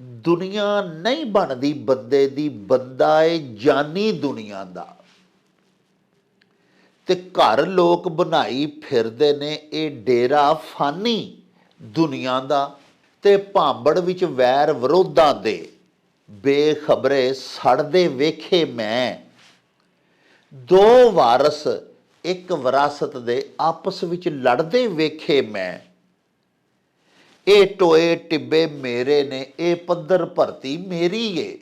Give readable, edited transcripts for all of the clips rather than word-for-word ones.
दुनिया नहीं बनती बंदे दी, बंदा है जानी दुनिया दा। ते घर लोग बनाई फिरदे ने ये डेरा फानी दुनिया दा। ते भांबड़ विच वैर विरोधां दे बेखबरे सड़दे वेखे मैं। दो वारस एक विरासत दे आपस विच लड़दे वेखे मैं। ये टोए टिब्बे मेरे ने, ये पद्धर भरती मेरी है।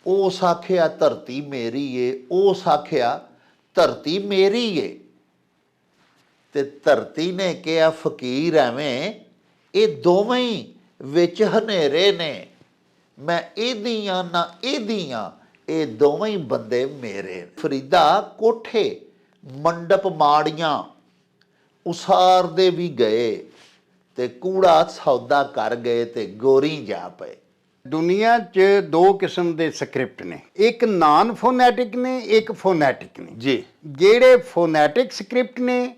उस आखिया धरती मेरी है, उस आखिया धरती मेरी है। ते धरती ने कहा फकीर एवें, ये दोवें ही विच हनेरे ने। मैं एदी हाँ ना एदी हाँ, ये दोवें ही बंदे मेरे। फरीदा कोठे मंडप माड़ियां उसारदे भी गए, ते कूड़ा सौदा कर गए ते गोरी जा पे। दुनिया च दो किस्म के स्क्रिप्ट ने, एक नॉन फोनैटिक ने, एक फोनैटिक ने जी। ਜਿਹੜੇ फोनैटिक स्क्रिप्ट ने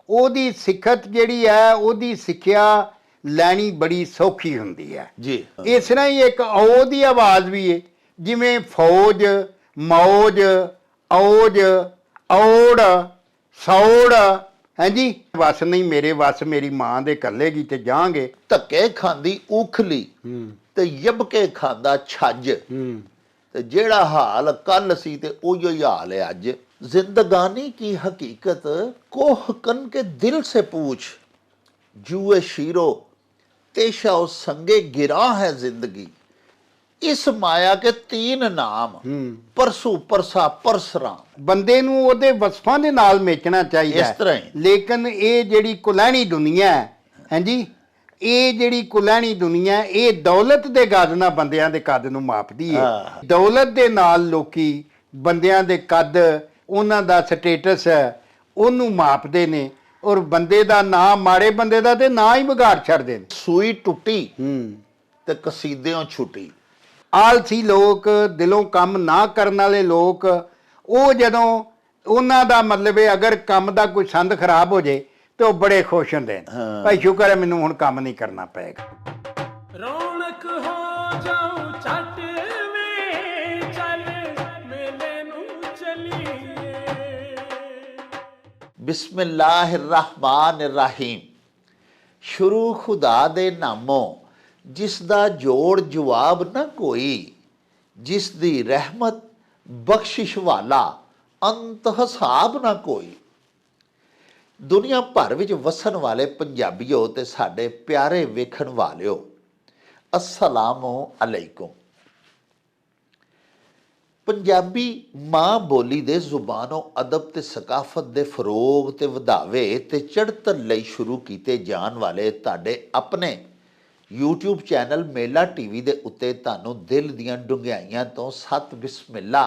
ਉਹਦੀ ਸਿੱਖਤ ਜਿਹੜੀ ਹੈ ਉਹਦੀ ਸਿੱਖਿਆ ਲੈਣੀ ਬੜੀ ਸੌਖੀ ਹੁੰਦੀ ਹੈ जी। ਇਸ ਤਰ੍ਹਾਂ ਹੀ ਇੱਕ ਔ ਦੀ ਆਵਾਜ਼ ਵੀ ਹੈ, ਜਿਵੇਂ ਫੌਜ, ਮੌਜ, ਔਜ, ਔੜ, ਸੌੜ। ਹਾਂਜੀ, ਵਸ ਨਹੀਂ ਮੇਰੇ ਵਸ, ਮੇਰੀ ਮਾਂ ਦੇ ਕੱਲੇਗੀ ਤੇ ਜਾਾਂਗੇ। ਧੱਕੇ ਖਾਂਦੀ ਉਖਲੀ ਤੇ ਯਬਕੇ ਖਾਂਦਾ ਛੱਜ। ਤੇ ਜਿਹੜਾ ਹਾਲ ਕੱਲ ਸੀ ਤੇ ਉਹੀ ਹੀ ਹਾਲ ਹੈ ਅੱਜ। जिंदगानी की हकीकत कोह कन के दिल से पूछ। जुए शीरो तेशा उस संगे गिरा है जिंदगी। इस माया के तीन नाम, परसू परसा परसराम। ਬੰਦੇ ਨੂੰ ਉਹਦੇ ਵਸਫਾਂ ਦੇ ਨਾਲ ਮੇਚਣਾ ਚਾਹੀਦਾ ਇਸ ਤਰ੍ਹਾਂ ਹੀ। ਲੇਕਿਨ ਇਹ ਜਿਹੜੀ ਕੁਲੈਣੀ ਦੁਨੀਆ ਹੈ, ਹਾਂਜੀ, ਇਹ ਜਿਹੜੀ ਕੁਲੈਣੀ ਦੁਨੀਆ ਇਹ ਦੌਲਤ ਦੇ ਗੱਜ ਨਾਲ ਬੰਦਿਆਂ ਦੇ ਕੱਦ ਨੂੰ ਮਾਪਦੀ ਹੈ। ਦੌਲਤ ਦੇ ਨਾਲ ਲੋਕੀ ਬੰਦਿਆਂ ਦੇ ਕੱਦ, ਉਹਨਾਂ ਦਾ ਸਟੇਟਸ ਹੈ ਉਹਨੂੰ ਮਾਪਦੇ ਨੇ, ਔਰ ਬੰਦੇ ਦਾ ਨਾਂ, ਮਾੜੇ ਬੰਦੇ ਦਾ ਤੇ ਨਾਂ ਹੀ ਵਿਗਾੜ ਛੱਡਦੇ ਨੇ। ਸੂਈ ਟੁੱਟੀ ਤੇ ਕਸੀਦਿਓਂ ਛੁੱਟੀ। ਆਲਸੀ ਲੋਕ, ਦਿਲੋਂ ਕੰਮ ਨਾ ਕਰਨ ਵਾਲੇ ਲੋਕ, ਉਹ ਜਦੋਂ ਉਹਨਾਂ ਦਾ ਮਤਲਬ ਹੈ ਅਗਰ ਕੰਮ ਦਾ ਕੋਈ ਸੰਦ ਖਰਾਬ ਹੋ ਜੇ ਤੇ ਉਹ ਬੜੇ ਖੁਸ਼ ਹੁੰਦੇ ਨੇ, ਭਾਈ ਸ਼ੁਕਰ ਹੈ ਮੈਨੂੰ ਹੁਣ ਕੰਮ ਨਹੀਂ ਕਰਨਾ ਪਏਗਾ। ਰੌਣਕ ਹੋ ਜਾਉ ਛੱਟ ਵੇ, ਚੱਲ ਮੇਲੇ ਨੂੰ ਚਲੀਏ। बिस्मिल्लाहिर्रहमानिर्रहीम। शुरू खुदा दे नामों जिस दा जोड़ जवाब न कोई, जिस दी रहमत बख्शिश वाला अंत हिसाब न कोई। दुनिया भर विच वसन वाले पंजाबियों ते साडे प्यारे वेखण वालिओ, अस्सलामु अलैकुम। पंजाबी माँ बोली दे जुबानों अदब ते सकाफत दे फरोग ते वधावे ते चढ़तन लई शुरू कीते जान वाले ताडे अपने यूट्यूब चैनल मेला टीवी दे उत्ते तानू दिल दियां डुंगियाइयां तो सत बिस्मिल्ला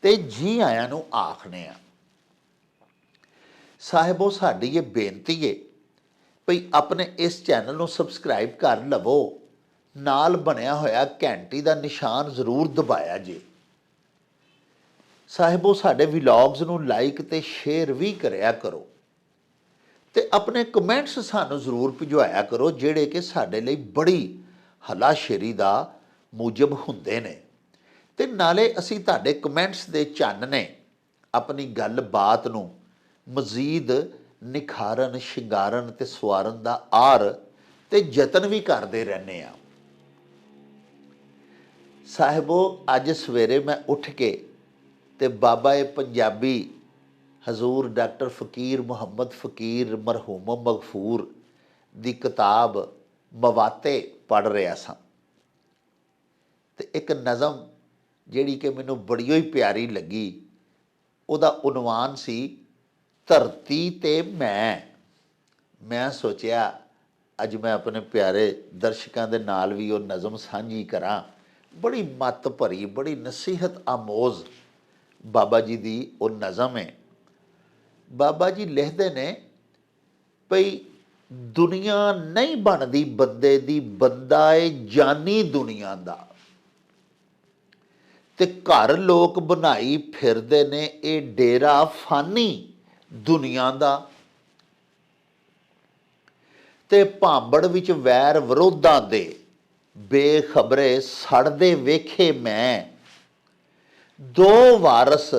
ते जी आयां नू आखने आ। साहिबो साडी ये बेनती है भई अपने इस चैनल नू सबसक्राइब कर लवो, नाल बनिया होया घंटी दा निशान जरूर दबाया जे। साहिबो साडे व्लॉग्स नू लाइक ते शेयर भी करिया करो, ते अपने कमेंट्स सानू जरूर भिजवाया करो, जिहड़े कि साडे लई बड़ी हलाशेरी दा मूजब हुंदे ने। ते नाले असीं तुहाडे कमेंट्स दे चानने अपनी गल बात नू मजीद निखारन, शिंगारन ते सवारन दा आर ते यतन भी करते रहने आ। साहिबो अज सवेरे मैं उठ के ते बाबा पंजाबी हजूर डॉक्टर फ़कीर मुहम्मद फ़कीर मरहूम मगफूर दी किताब मवाते पढ़ रहा सा। ते एक नज़म जिहड़ी कि मैनू बड़ी ही प्यारी लगी, उहदा उनवान सी धरती ते मैं सोचिया अज मैं अपने प्यारे दर्शकों के नाल भी वो नज़म साझी करा। बड़ी मत भरी, बड़ी नसीहत आमोज़ बाबा जी दी वो नज़म है। बाबा जी लिखते ने भई दुनिया नहीं बनती बंदे दी, बंदा है जानी दुनिया दा। ते घर लोग बनाई फिरदे ने ये डेरा फानी दुनिया दा। ते भांबड़ विच वैर विरोधां दे ਬੇਖਬਰੇ ਸੜਦੇ ਵੇਖੇ ਮੈਂ। ਦੋ ਵਾਰਸ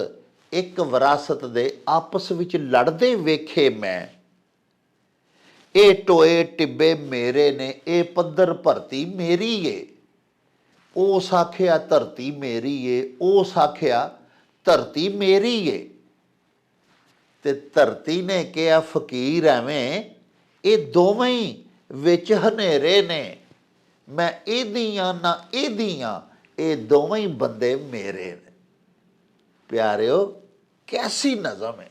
ਇੱਕ ਵਿਰਾਸਤ ਦੇ ਆਪਸ ਵਿੱਚ ਲੜਦੇ ਵੇਖੇ ਮੈਂ। ਇਹ ਟੋਏ ਟਿੱਬੇ ਮੇਰੇ ਨੇ, ਇਹ ਪੱਧਰ ਭਰਤੀ ਮੇਰੀ ਏ। ਉਸ ਆਖਿਆ ਧਰਤੀ ਮੇਰੀ ਏ, ਉਸ ਆਖਿਆ ਧਰਤੀ ਮੇਰੀ ਏ। ਤੇ ਧਰਤੀ ਨੇ ਕਿਹਾ ਫਕੀਰ ਐਵੇਂ, ਇਹ ਦੋਵੇਂ ਹੀ ਵਿੱਚ ਹਨੇਰੇ ਨੇ। ਮੈਂ ਇਹਦੀਆਂ ਨਾ ਇਹਦੀਆਂ, ਇਹ ਦੋਵੇਂ ਹੀ ਬੰਦੇ ਮੇਰੇ ਨੇ। ਪਿਆਰਿਓ, ਕੈਸੀ ਨਜ਼ਮ ਹੈ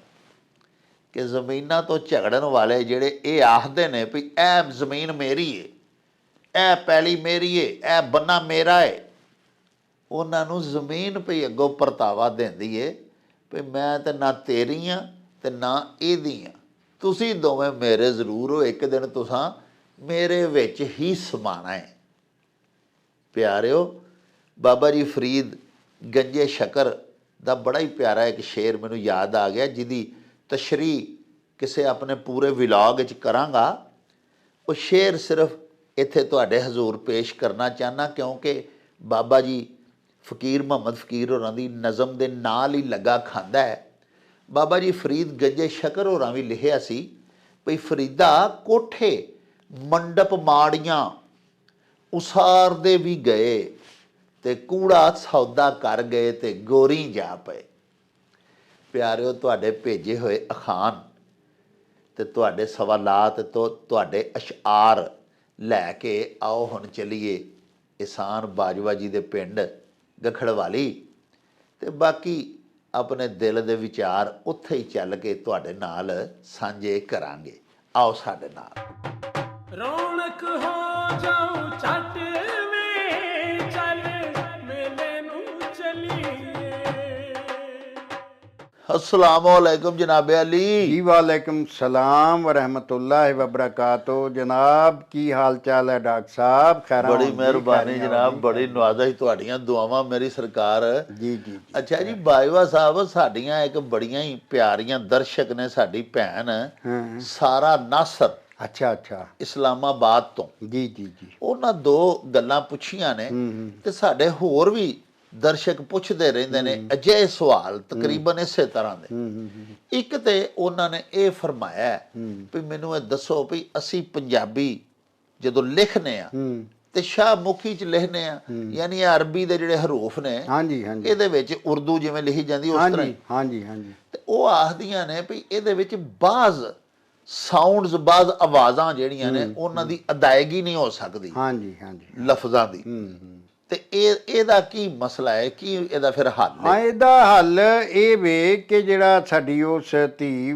ਕਿ ਜ਼ਮੀਨਾਂ ਤੋਂ ਝਗੜਨ ਵਾਲੇ ਜਿਹੜੇ ਇਹ ਆਖਦੇ ਨੇ ਵੀ ਇਹ ਜ਼ਮੀਨ ਮੇਰੀ ਏ, ਇਹ ਪੈਲੀ ਮੇਰੀ ਏ, ਇਹ ਬੰਨਾ ਮੇਰਾ ਏ, ਉਹਨਾਂ ਨੂੰ ਜ਼ਮੀਨ ਪਈ ਅੱਗੋਂ ਪਰਤਾਵਾ ਦਿੰਦੀ ਏ ਵੀ ਮੈਂ ਤੇ ਨਾ ਤੇਰੀ ਆ ਤੇ ਨਾ ਇਹਦੀ ਆ, ਤੁਸੀਂ ਦੋਵੇਂ ਮੇਰੇ ਜ਼ਰੂਰ ਹੋ, ਇੱਕ ਦਿਨ ਤੁਸਾਂ ਮੇਰੇ ਵਿੱਚ ਹੀ ਸਮਾਣਾ ਹੈ। ਪਿਆਰਿਓ, ਬਾਬਾ ਜੀ ਫਰੀਦ ਗੰਜੇ ਸ਼ਕਰ ਦਾ ਬੜਾ ਹੀ ਪਿਆਰਾ ਇੱਕ ਸ਼ੇਰ ਮੈਨੂੰ ਯਾਦ ਆ ਗਿਆ, ਜਿਹਦੀ ਤਸ਼ਰੀਹ ਕਿਸੇ ਆਪਣੇ ਪੂਰੇ ਵਿਲਾਗ ਵਿੱਚ ਕਰਾਂਗਾ। ਉਹ ਸ਼ੇਰ ਸਿਰਫ ਇੱਥੇ ਤੁਹਾਡੇ ਹਜ਼ੂਰ ਪੇਸ਼ ਕਰਨਾ ਚਾਹੁੰਦਾ, ਕਿਉਂਕਿ ਬਾਬਾ ਜੀ ਫਕੀਰ ਮੁਹੰਮਦ ਫਕੀਰ ਹੋਰਾਂ ਦੀ ਨਜ਼ਮ ਦੇ ਨਾਲ ਹੀ ਲੱਗਾ ਖਾਂਦਾ ਹੈ। ਬਾਬਾ ਜੀ ਫਰੀਦ ਗੰਜੇ ਸ਼ਕਰ ਹੋਰਾਂ ਵੀ ਲਿਖਿਆ ਸੀ ਭਈ ਫਰੀਦਾ ਕੋਠੇ ਮੰਡਪ ਮਾੜੀਆਂ ਉਸਾਰਦੇ ਵੀ ਗਏ, ਤੇ ਕੂੜਾ ਸੌਦਾ ਕਰ ਗਏ ਤੇ ਗੋਰੀ ਜਾ ਪਏ। ਪਿਆਰਿਓ, ਤੁਹਾਡੇ ਭੇਜੇ ਹੋਏ ਅਖਾਣ ਤੇ ਤੁਹਾਡੇ ਸਵਾਲਾਤ ਤੋਂ ਤੁਹਾਡੇ ਅਸ਼ਆਰ ਲੈ ਕੇ ਆਓ ਹੁਣ ਚਲੀਏ ਇਹਸਾਨ ਬਾਜਵਾ ਜੀ ਦੇ ਪਿੰਡ ਗਖੜਵਾਲੀ, ਤੇ ਬਾਕੀ ਆਪਣੇ ਦਿਲ ਦੇ ਵਿਚਾਰ ਉੱਥੇ ਹੀ ਚੱਲ ਕੇ ਤੁਹਾਡੇ ਨਾਲ ਸਾਂਝੇ ਕਰਾਂਗੇ। ਆਓ ਸਾਡੇ ਨਾਲ। ਰੌਣਕ ਹੋ ਜਾਊ ਛੱਟ ਵੇ ਚੱਲ ਮੇਲੇ ਨੂੰ ਚਲੀਏ। अस्सलामुअलैकुम जनाब अली। जी वालेकुम सलाम व रहमतुल्लाहि व बरकातो। जनाब की हाल चाल है डॉक्टर साहब? खैर, बड़ी मेहरबानी जनाब, बड़ी नवाज़श तुहाड़ियां दुआवां मेरी सरकार। जी जी। अच्छा जी बाजवा साहब, साडियां एक बड़ियां ही प्यारियां दर्शक ने, साडी भैन सारा नासर, अच्छा अच्छा, इस्लामाबाद तो। जी जी जी। ਉਹਨਾਂ ਦੋ ਗੱਲਾਂ ਪੁੱਛੀਆਂ ਨੇ ਤੇ ਸਾਡੇ ਹੋਰ ਵੀ ਦਰਸ਼ਕ ਪੁੱਛਦੇ ਰਹਿੰਦੇ ਨੇ ਅਜਿਹੇ ਸਵਾਲ ਤਕਰੀਬਨ ਇਸੇ ਤਰ੍ਹਾਂ ਦੇ। ਇੱਕ ਤੇ ਉਹਨਾਂ ਨੇ ਇਹ ਫਰਮਾਇਆ ਵੀ ਮੈਨੂੰ ਇਹ ਦੱਸੋ ਵੀ ਅਸੀਂ ਪੰਜਾਬੀ ਜਦੋਂ ਲਿਖਨੇ ਆ ਤੇ ਸ਼ਾਹਮੁਖੀ ਚ ਲਿਖਨੇ ਆ, ਯਾਨੀ ਇਹ ਅਰਬੀ ਦੇ ਜਿਹੜੇ ਹਰੂਫ ਨੇ, ਹਾਂਜੀ ਹਾਂਜੀ, ਇਹਦੇ ਵਿੱਚ ਉਰਦੂ ਜਿਵੇਂ ਲਿਖੀ ਜਾਂਦੀ ਉਸ ਤਰ੍ਹਾਂ ਹੀ। ਹਾਂਜੀ ਹਾਂਜੀ। ਤੇ ਉਹ ਆਖਦੀਆਂ ਨੇ ਵੀ ਇਹਦੇ ਵਿੱਚ ਬਾਜ਼ ਸਾਊਂਡਸ, ਬਾਜ਼ ਆਵਾਜ਼ਾਂ ਜਿਹੜੀਆਂ ਨੇ ਉਹਨਾਂ ਦੀ ਅਦਾਇਗੀ ਨਹੀਂ ਹੋ ਸਕਦੀ, ਹਾਂਜੀ ਹਾਂਜੀ, ਲਫ਼ਜ਼ਾਂ ਦੀ। ਤੇ ਇਹਦਾ ਕੀ ਮਸਲਾ ਹੈ, ਕੀ ਇਹਦਾ ਫਿਰ ਹੱਲ ਹੈ? ਹਾਂ, ਇਹਦਾ ਹੱਲ ਇਹ ਵੇ ਕਿ ਜਿਹੜਾ ਸਾਡੀ ਉਸ ਧੀ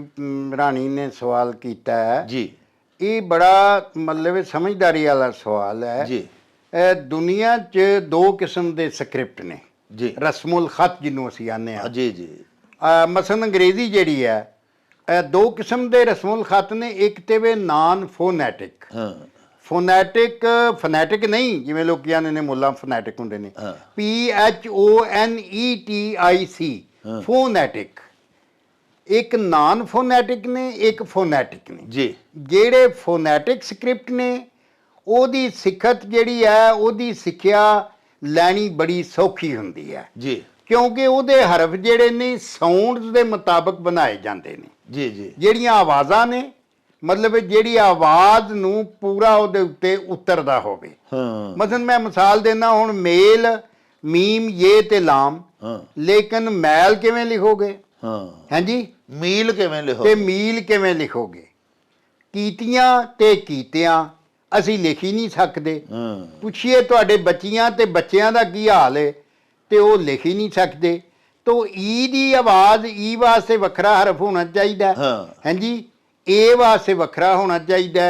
ਰਾਣੀ ਨੇ ਸਵਾਲ ਕੀਤਾ ਹੈ ਜੀ, ਇਹ ਬੜਾ ਮਤਲਬ ਸਮਝਦਾਰੀ ਵਾਲਾ ਸਵਾਲ ਹੈ ਜੀ। ਦੁਨੀਆ 'ਚ ਦੋ ਕਿਸਮ ਦੇ ਸਕ੍ਰਿਪਟ ਨੇ ਜੀ, ਰਸਮੁਲ ਖਤ ਜਿਹਨੂੰ ਅਸੀਂ ਆਨੇ ਆ। ਜੀ ਜੀ। ਮਸਲਨ ਅੰਗਰੇਜ਼ੀ ਜਿਹੜੀ ਹੈ, ਦੋ ਕਿਸਮ ਦੇ ਰਸਮੁਲ ਖਤ ਨੇ। ਇੱਕ ਤੇ ਵੇ ਨਾਨ ਫੋਨੈਟਿਕ, ਹਾਂ, ਫੋਨੈਟਿਕ ਨਹੀਂ ਜਿਵੇਂ ਲੋਕ ਕਹਿੰਦੇ ਨੇ ਮੁੱਲਾ ਫੋਨੈਟਿਕ ਹੁੰਦੇ ਨੇ, PHONETIC, ਫੋਨੈਟਿਕ। ਇੱਕ ਨਾਨ ਫੋਨੈਟਿਕ ਨੇ, ਇੱਕ ਫੋਨੈਟਿਕ ਨੇ ਜੀ। ਜਿਹੜੇ ਫੋਨੈਟਿਕ ਸਕ੍ਰਿਪਟ ਨੇ ਉਹਦੀ ਸਿੱਖਤ ਜਿਹੜੀ ਹੈ, ਉਹਦੀ ਸਿੱਖਿਆ ਲੈਣੀ ਬੜੀ ਸੌਖੀ ਹੁੰਦੀ ਹੈ ਜੀ ਕਿਉਂਕਿ ਉਹਦੇ ਹਰਫ ਜਿਹੜੇ ਨੇ ਸਾਊਂਡਸ ਦੇ ਮੁਤਾਬਕ ਬਣਾਏ ਜਾਂਦੇ ਨੇ। ਜੀ ਜੀ। ਜਿਹੜੀਆਂ ਆਵਾਜ਼ਾਂ ਨੇ, ਮਤਲਬ ਜਿਹੜੀ ਆਵਾਜ਼ ਨੂੰ ਪੂਰਾ ਉਹਦੇ ਉੱਤੇ ਉਤਰਦਾ ਹੋਵੇ। ਹਾਂ, ਮਸਲਨ ਮੈਂ ਮਿਸਾਲ ਦੇਣਾ, ਹੁਣ ਮੇਲ ਮੀਮ ਇਹ ਤੇ ਲਾਮ, ਹਾਂ, ਲੇਕਿਨ ਮੈਲ ਕਿਵੇਂ ਲਿਖੋਗੇ? ਹਾਂ, ਹਾਂਜੀ, ਮੀਲ ਕਿਵੇਂ ਲਿਖੋ? ਤੇ ਮੀਲ ਕਿਵੇਂ ਲਿਖੋਗੇ? ਕੀਤੀਆਂ ਤੇ ਕੀਤਿਆਂ ਅਸੀਂ ਲਿਖ ਹੀ ਨਹੀਂ ਸਕਦੇ। ਹਾਂ, ਪੁੱਛੀਏ ਤੁਹਾਡੇ ਬੱਚੀਆਂ ਤੇ ਬੱਚਿਆਂ ਦਾ ਕੀ ਹਾਲ ਹੈ, ਤੇ ਉਹ ਲਿਖ ਹੀ ਨਹੀਂ ਸਕਦੇ। ਤੋ ਈ ਦੀ ਆਵਾਜ਼ ਈ ਵਾਸਤੇ ਵੱਖਰਾ ਹਰਫ ਹੋਣਾ ਚਾਹੀਦਾ, ਹਾਂ, ਹਾਂਜੀ, ਏ ਵਾਸਤੇ ਵੱਖਰਾ ਹੋਣਾ ਚਾਹੀਦਾ।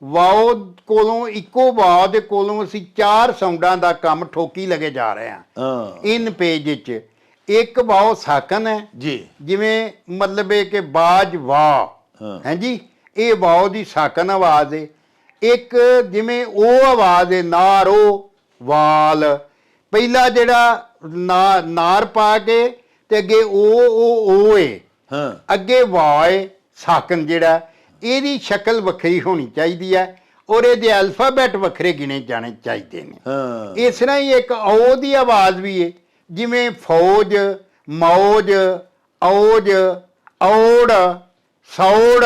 ਵਾਓ ਕੋਲੋਂ, ਇੱਕੋ ਵਾਓ ਦੇ ਕੋਲੋਂ ਅਸੀਂ ਚਾਰ ਸਾਊਂਡਾਂ ਦਾ ਕੰਮ ਠੋਕੀ ਲਗੇ ਜਾ ਰਹੇ ਹਾਂ। ਹਾਂ, ਇਨ ਪੇਜ ਵਿੱਚ ਇੱਕ ਵਾਓ ਸਾਕਨ ਹੈ, ਜੀ, ਜਿਵੇਂ ਮਤਲਬ ਹੈ ਕਿ ਬਾਜ ਵਾਹ, ਹਾਂ, ਹਾਂਜੀ, ਇਹ ਵਾਓ ਦੀ ਸਾਕਨ ਆਵਾਜ਼ ਹੈ। ਇੱਕ ਜਿਵੇਂ ਉਹ ਆਵਾਜ਼ ਹੈ ਨਾਰੋ ਵਾਲ, ਪਹਿਲਾ ਜਿਹੜਾ ਨਾਰ ਪਾ ਕੇ ਤੇ ਅੱਗੇ ਉਹ ਏ, ਹਾਂ, ਅੱਗੇ ਵਾਏ ਸਾਕਨ ਜਿਹੜਾ, ਇਹਦੀ ਸ਼ਕਲ ਵੱਖਰੀ ਹੋਣੀ ਚਾਹੀਦੀ ਹੈ। ਔਰ ਇਹਦੇ ਅਲਫਾਬੈਟ ਵੱਖਰੇ ਗਿਣੇ ਜਾਣੇ ਚਾਹੀਦੇ ਨੇ। ਹਾਂ ਇਸ ਤਰ੍ਹਾਂ ਹੀ ਇੱਕ ਔ ਦੀ ਆਵਾਜ਼ ਵੀ ਹੈ, ਜਿਵੇਂ ਫੌਜ, ਮੌਜ, ਔਜ, ਔੜ, ਸੌੜ।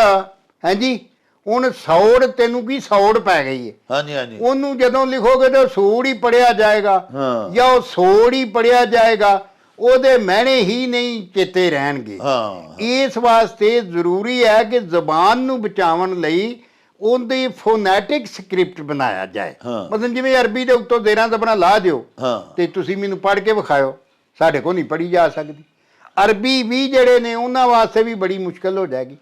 ਹਾਂਜੀ, ਹੁਣ ਸੌੜ ਤੈਨੂੰ ਕੀ ਸੌੜ ਪੈ ਗਈ ਹੈ, ਹਾਂਜੀ ਹਾਂਜੀ ਉਹਨੂੰ ਜਦੋਂ ਲਿਖੋਗੇ ਤਾਂ ਸੂੜ ਹੀ ਪੜਿਆ ਜਾਏਗਾ ਹਾਂ। ਜਾਂ ਉਹ ਸੋੜ ਹੀ ਪੜਿਆ ਜਾਏਗਾ, ਉਹਦੇ ਮਹਿਣੇ ਹੀ ਨਹੀਂ ਚੇਤੇ ਰਹਿਣਗੇ। ਹਾਂ ਇਸ ਵਾਸਤੇ ਜ਼ਰੂਰੀ ਹੈ ਕਿ ਜ਼ਬਾਨ ਨੂੰ ਬਚਾਉਣ ਲਈ ਉਹਦੀ ਫੋਨੈਟਿਕ ਸਕ੍ਰਿਪਟ ਬਣਾਇਆ ਜਾਏ। ਹਾਂ। ਮਤਲਬ ਜਿਵੇਂ ਅਰਬੀ ਦੇ ਉੱਤੋਂ ਜ਼ੇਰਾਂ ਜ਼ਬਰਾਂ ਲਾ ਦਿਓ ਹਾਂ ਤੇ ਤੁਸੀਂ ਮੈਨੂੰ ਪੜ੍ਹ ਕੇ ਵਿਖਾਇਓ, ਸਾਡੇ ਕੋਲ ਨਹੀਂ ਪੜ੍ਹੀ ਜਾ ਸਕਦੀ। ਅਰਬੀ ਵੀ ਜਿਹੜੇ ਨੇ ਉਹਨਾਂ ਵਾਸਤੇ ਵੀ ਬੜੀ ਮੁਸ਼ਕਲ ਹੋ ਜਾਏਗੀ।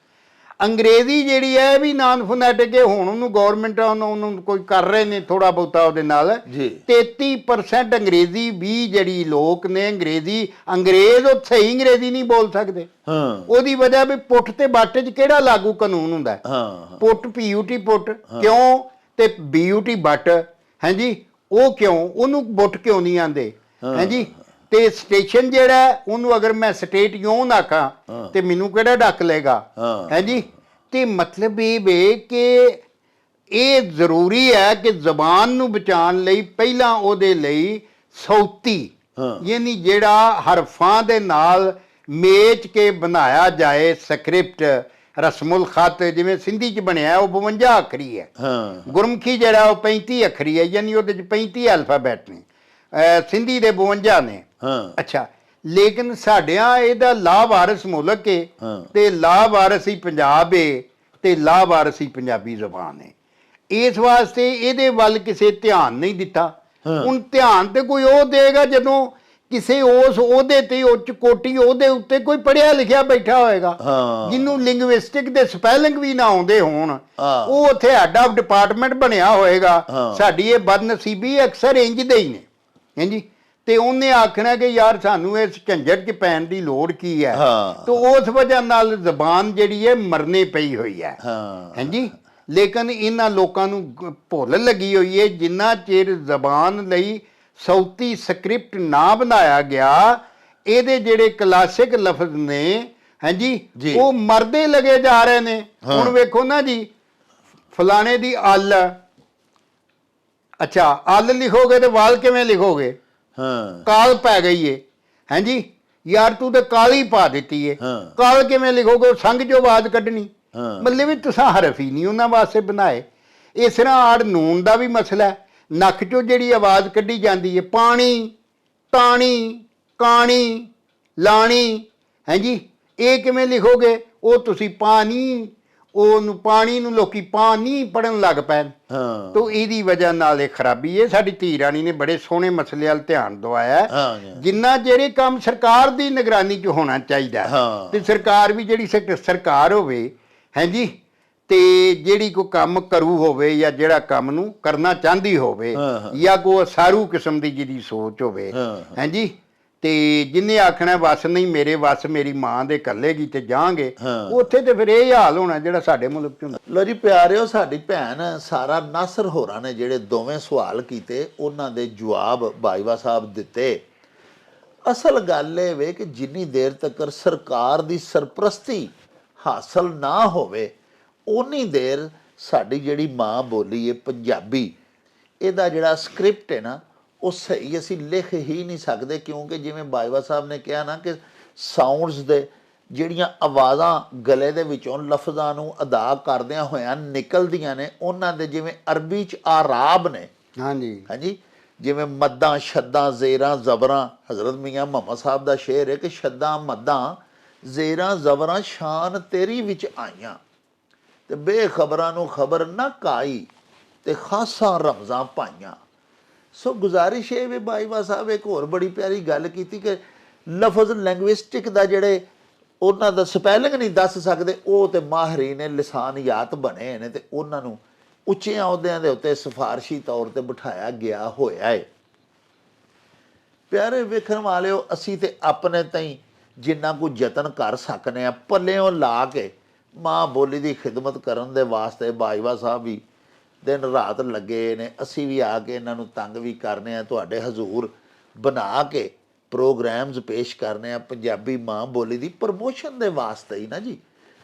ਅੰਗਰੇਜ਼ੀ ਜਿਹੜੀ ਹੈ ਇਹ ਵੀ ਨਾਨ ਫੋਨੈਟਿਕ ਹੈ। ਹੁਣ ਉਹਨੂੰ ਗੌਰਮੈਂਟ ਉਹਨੂੰ ਕੋਈ ਕਰ ਰਹੇ ਨੇ ਥੋੜਾ ਬਹੁਤਾ ਉਹਦੇ ਨਾਲ। ਜੀ 33% ਅੰਗਰੇਜ਼ੀ ਵੀ ਜਿਹੜੀ ਲੋਕ ਨੇ ਅੰਗਰੇਜ਼ ਉਹ ਸਹੀ ਅੰਗਰੇਜ਼ੀ ਨਹੀਂ ਬੋਲ ਸਕਦੇ। ਹਾਂ ਉਹਦੀ ਵਜ੍ਹਾ ਵੀ ਪੁੱਟ ਤੇ ਬੱਟ 'ਚ ਕਿਹੜਾ ਲਾਗੂ ਕਾਨੂੰਨ ਹੁੰਦਾ ਹੈ? ਹਾਂ ਪੁੱਟ PUT ਪੁੱਟ ਕਿਉਂ ਤੇ BUT ਬੱਟ, ਹਾਂਜੀ ਉਹ ਕਿਉਂ, ਉਹਨੂੰ ਬੁੱਟ ਕਿਉਂ ਨਹੀਂ ਆਂਦੇ? ਹਾਂਜੀ, ਤੇ ਸਟੇਸ਼ਨ ਜਿਹੜਾ ਉਹਨੂੰ ਅਗਰ ਮੈਂ ਸਟੇਟ ਯੂਨ ਆਖਾਂ ਤੇ ਮੈਨੂੰ ਕਿਹੜਾ ਡੱਕ ਲੇਗਾ? ਹਾਂਜੀ, ਤੇ ਮਤਲਬ ਇਹ ਵੇ ਕਿ ਇਹ ਜ਼ਰੂਰੀ ਹੈ ਕਿ ਜ਼ਬਾਨ ਨੂੰ ਬਚਾਉਣ ਲਈ ਪਹਿਲਾਂ ਉਹਦੇ ਲਈ ਸੌਤੀ ਯਾਨੀ ਜਿਹੜਾ ਹਰਫਾਂ ਦੇ ਨਾਲ ਮੇਚ ਕੇ ਬਣਾਇਆ ਜਾਏ ਸਕ੍ਰਿਪਟ, ਰਸਮੁਲ ਖਤ ਜਿਵੇਂ ਸਿੰਧੀ 'ਚ ਬਣਿਆ ਉਹ 52 ਅੱਖਰੀ ਹੈ। ਹਾਂ ਗੁਰਮੁਖੀ ਜਿਹੜਾ ਉਹ 35 ਅੱਖਰੀ ਹੈ, ਯਾਨੀ ਉਹਦੇ 'ਚ 35 ਅਲਫਾਬੈਟ ਨੇ। ਸਿੰਧੀ ਦੇ 52 ਨੇ। ਹਾਂ ਅੱਛਾ, ਲੇਕਿਨ ਸਾਡਿਆਂ ਇਹਦਾ ਲਾਵਾਰਸ ਮੁਲਕ ਹੈ ਤੇ ਲਾਵਾਰਸ ਹੀ ਪੰਜਾਬ ਹੈ ਤੇ ਲਾਵਾਰਸ ਹੀ ਪੰਜਾਬੀ ਜ਼ਬਾਨ ਹੈ। ਇਸ ਵਾਸਤੇ ਇਹਦੇ ਵੱਲ ਕਿਸੇ ਧਿਆਨ ਨਹੀਂ ਦਿੱਤਾ। ਹੁਣ ਧਿਆਨ ਤੇ ਕੋਈ ਉਹ ਦੇਗਾ ਜਦੋਂ ਕਿਸੇ ਉਸ ਉਹਦੇ ਤੇ ਉੱਚ ਕੋਟੀ ਉਹਦੇ ਉੱਤੇ ਕੋਈ ਪੜ੍ਹਿਆ ਲਿਖਿਆ ਬੈਠਾ ਹੋਏਗਾ, ਜਿਹਨੂੰ ਲਿੰਗੁਇਸਟਿਕ ਦੇ ਸਪੈਲਿੰਗ ਵੀ ਨਾ ਆਉਂਦੇ ਹੋਣ। ਉਹ ਉੱਥੇ ਹੈਡ ਆਫ ਡਿਪਾਰਟਮੈਂਟ ਬਣਿਆ ਹੋਏਗਾ। ਸਾਡੀ ਇਹ ਬਦਨਸੀਬੀ ਅਕਸਰ ਇੰਜ ਦੇ ਹੀ ਨੇ। ਹਾਂਜੀ, ਤੇ ਉਹਨੇ ਆਖਣਾ ਕਿ ਯਾਰ ਸਾਨੂੰ ਇਸ ਝੰਜਟ 'ਚ ਪੈਣ ਦੀ ਲੋੜ ਕੀ ਹੈ? ਤੇ ਉਸ ਵਜ੍ਹਾ ਨਾਲ ਜ਼ਬਾਨ ਜਿਹੜੀ ਹੈ ਮਰਨੇ ਪਈ ਹੋਈ ਹੈ। ਹਾਂਜੀ, ਲੇਕਿਨ ਇਹਨਾਂ ਲੋਕਾਂ ਨੂੰ ਭੁੱਲ ਲੱਗੀ ਹੋਈ ਹੈ ਜਿੰਨਾ ਚਿਰ ਜ਼ਬਾਨ ਲਈ ਸੌਤੀ ਸਕ੍ਰਿਪਟ ਨਾ ਬਣਾਇਆ ਗਿਆ, ਇਹਦੇ ਜਿਹੜੇ ਕਲਾਸਿਕ ਲਫ਼ਜ਼ ਨੇ ਹਾਂਜੀ ਉਹ ਮਰਦੇ ਲਗੇ ਜਾ ਰਹੇ ਨੇ। ਹੁਣ ਵੇਖੋ ਨਾ ਜੀ, ਫਲਾਣੇ ਦੀ ਅੱਲ, ਅੱਛਾ ਅੱਲ ਲਿਖੋਗੇ ਤੇ ਵਾਲ ਕਿਵੇਂ ਲਿਖੋਗੇ? ਕਾਲ ਪੈ ਗਈ ਏ। ਹਾਂਜੀ, ਯਾਰ ਤੂੰ ਤੇ ਕਾਲੀ ਪਾ ਦਿੱਤੀ ਏ, ਕਾਲ ਕਿਵੇਂ ਲਿਖੋਗੇ? ਸੰਗ ਜੋ ਆਵਾਜ਼ ਕੱਢਣੀ, ਮਤਲਬ ਵੀ ਤੁਸੀਂ ਹਰਫ ਹੀ ਨਹੀਂ ਉਹਨਾਂ ਵਾਸਤੇ ਬਣਾਏ। ਇਸ ਤਰ੍ਹਾਂ ਆੜ ਨੂਨ ਦਾ ਵੀ ਮਸਲਾ ਹੈ। ਨੱਕ ਚੋਂ ਜਿਹੜੀ ਆਵਾਜ਼ ਕੱਢੀ ਜਾਂਦੀ ਹੈ, ਪਾਣੀ, ਤਾਣੀ, ਕਾਣੀ, ਲਾਣੀ, ਹਾਂਜੀ ਇਹ ਕਿਵੇਂ ਲਿਖੋਗੇ? ਉਹ ਤੁਸੀਂ ਪਾਣੀ, ਉਹਨੂੰ ਪਾਣੀ ਨੂੰ ਲੋਕੀ ਪਾਣੀ ਪੜਨ ਲੱਗ ਪੈਣ। ਤੋ ਇਹਦੀ ਵਜ੍ਹਾ ਨਾਲ ਇਹ ਖਰਾਬੀ ਹੈ। ਸਾਡੀ ਧੀ ਰਾਣੀ ਨੇ ਬੜੇ ਸੋਹਣੇ ਮਸਲੇ ਵੱਲ ਧਿਆਨ ਦਵਾਇਆ। ਜਿੰਨਾ ਜਿਹੜੇ ਕੰਮ ਸਰਕਾਰ ਦੀ ਨਿਗਰਾਨੀ 'ਚ ਹੋਣਾ ਚਾਹੀਦਾ ਤੇ ਸਰਕਾਰ ਵੀ ਜਿਹੜੀ ਸਰਕਾਰ ਹੋਵੇ, ਹਾਂਜੀ, ਤੇ ਜਿਹੜੀ ਕੋਈ ਕੰਮ ਕਰੂ ਹੋਵੇ ਜਾਂ ਜਿਹੜਾ ਕੰਮ ਨੂੰ ਕਰਨਾ ਚਾਹੁੰਦੀ ਹੋਵੇ ਜਾਂ ਕੋਈ ਸਾਰੂ ਕਿਸਮ ਦੀ ਜਿਹਦੀ ਸੋਚ ਹੋਵੇ, ਹਾਂਜੀ, ਤੇ ਜਿੰਨੇ ਆਖਣਾ ਵਸ ਨਹੀਂ ਮੇਰੇ ਵਸ, ਮੇਰੀ ਮਾਂ ਦੇ ਕੱਲੇਗੀ ਤੇ ਜਾਵਾਂਗੇ ਉੱਥੇ, ਤੇ ਫਿਰ ਇਹ ਹਾਲ ਹੋਣਾ ਜਿਹੜਾ ਸਾਡੇ ਮੁਲਕ 'ਚ ਹੁੰਦਾ। ਲੋ ਜੀ ਪਿਆਰਿਓ, ਸਾਡੀ ਭੈਣ ਸਾਰਾ ਨਾਸਰ ਹੋਰਾਂ ਨੇ ਜਿਹੜੇ ਦੋਵੇਂ ਸਵਾਲ ਕੀਤੇ ਉਹਨਾਂ ਦੇ ਜਵਾਬ ਬਾਜਵਾ ਸਾਹਿਬ ਦਿੱਤੇ। ਅਸਲ ਗੱਲ ਇਹ ਵੇ ਕਿ ਜਿੰਨੀ ਦੇਰ ਤੱਕ ਸਰਕਾਰ ਦੀ ਸਰਪ੍ਰਸਤੀ ਹਾਸਲ ਨਾ ਹੋਵੇ ਉਨੀ ਦੇਰ ਸਾਡੀ ਜਿਹੜੀ ਮਾਂ ਬੋਲੀ ਹੈ ਪੰਜਾਬੀ, ਇਹਦਾ ਜਿਹੜਾ ਸਕ੍ਰਿਪਟ ਹੈ ਨਾ ਉਹ ਸਹੀ ਅਸੀਂ ਲਿਖ ਹੀ ਨਹੀਂ ਸਕਦੇ। ਕਿਉਂਕਿ ਜਿਵੇਂ ਬਾਜਵਾ ਸਾਹਿਬ ਨੇ ਕਿਹਾ ਨਾ ਕਿ ਸਾਊਂਡਸ ਦੇ ਜਿਹੜੀਆਂ ਆਵਾਜ਼ਾਂ ਗਲੇ ਦੇ ਵਿੱਚੋਂ ਲਫ਼ਜ਼ਾਂ ਨੂੰ ਅਦਾ ਕਰਦਿਆਂ ਹੋਇਆਂ ਨਿਕਲਦੀਆਂ ਨੇ, ਉਹਨਾਂ ਦੇ ਜਿਵੇਂ ਅਰਬੀ 'ਚ ਆਰਾਬ ਨੇ। ਹਾਂਜੀ ਹਾਂਜੀ, ਜਿਵੇਂ ਮੱਦਾਂ, ਸ਼ੱਦਾਂ, ਜ਼ੇਰਾਂ, ਜ਼ਬਰਾਂ। ਹਜ਼ਰਤ ਮੀਆਂ ਮੁਹੰਮਦ ਸਾਹਿਬ ਦਾ ਸ਼ੇਰ ਹੈ ਕਿ ਸ਼ੱਦਾਂ ਮੱਦਾਂ ਜ਼ੇਰਾਂ ਜ਼ਬਰਾਂ ਸ਼ਾਨ ਤੇਰੀ ਵਿੱਚ ਆਈਆਂ, ਤੇ ਬੇਖਬਰਾਂ ਨੂੰ ਖਬਰ ਨਾ ਕਾਈ, ਤੇ ਖਾਸਾਂ ਰਮਜ਼ਾਂ ਪਾਈਆਂ। ਸੋ ਗੁਜ਼ਾਰਿਸ਼ ਇਹ ਵੀ ਬਾਈਵਾ ਸਾਹਿਬ ਇੱਕ ਹੋਰ ਬੜੀ ਪਿਆਰੀ ਗੱਲ ਕੀਤੀ ਕਿ ਲਫ਼ਜ਼ ਲੈਂਗੁਇਸਟਿਕ ਦਾ ਜਿਹੜੇ ਉਹਨਾਂ ਦਾ ਸਪੈਲਿੰਗ ਨਹੀਂ ਦੱਸ ਸਕਦੇ, ਉਹ ਤੇ ਮਾਹਰੀਨ ਲਿਸਾਨੀਆਤ ਬਣੇ ਨੇ ਤੇ ਉਹਨਾਂ ਨੂੰ ਉੱਚੀਆਂ ਅਹੁਦਿਆਂ ਦੇ ਉੱਤੇ ਸਿਫਾਰਸ਼ੀ ਤੌਰ ਤੇ ਬਿਠਾਇਆ ਗਿਆ ਹੋਇਆ ਹੈ। ਪਿਆਰੇ ਵੇਖਣ ਵਾਲਿਓ, ਅਸੀਂ ਤੇ ਆਪਣੇ ਤਾਈਂ ਜਿੰਨਾ ਕੁ ਯਤਨ ਕਰ ਸਕਨੇ ਆ ਪੱਲਿਓਂ ਲਾ ਕੇ ਮਾਂ ਬੋਲੀ ਦੀ ਖਿਦਮਤ ਕਰਨ ਦੇ ਵਾਸਤੇ ਬਾਜਵਾ ਸਾਹਿਬ ਵੀ ਦਿਨ ਰਾਤ ਲੱਗੇ ਨੇ। ਅਸੀਂ ਵੀ ਆ ਕੇ ਇਹਨਾਂ ਨੂੰ ਤੰਗ ਵੀ ਕਰਨੇ ਆ, ਤੁਹਾਡੇ ਹਜ਼ੂਰ ਬਣਾ ਕੇ ਪ੍ਰੋਗਰਾਮਸ ਪੇਸ਼ ਕਰਨੇ ਆ ਪੰਜਾਬੀ ਮਾਂ ਬੋਲੀ ਦੀ ਪ੍ਰਮੋਸ਼ਨ ਦੇ ਵਾਸਤੇ ਹੀ ਨਾ ਜੀ।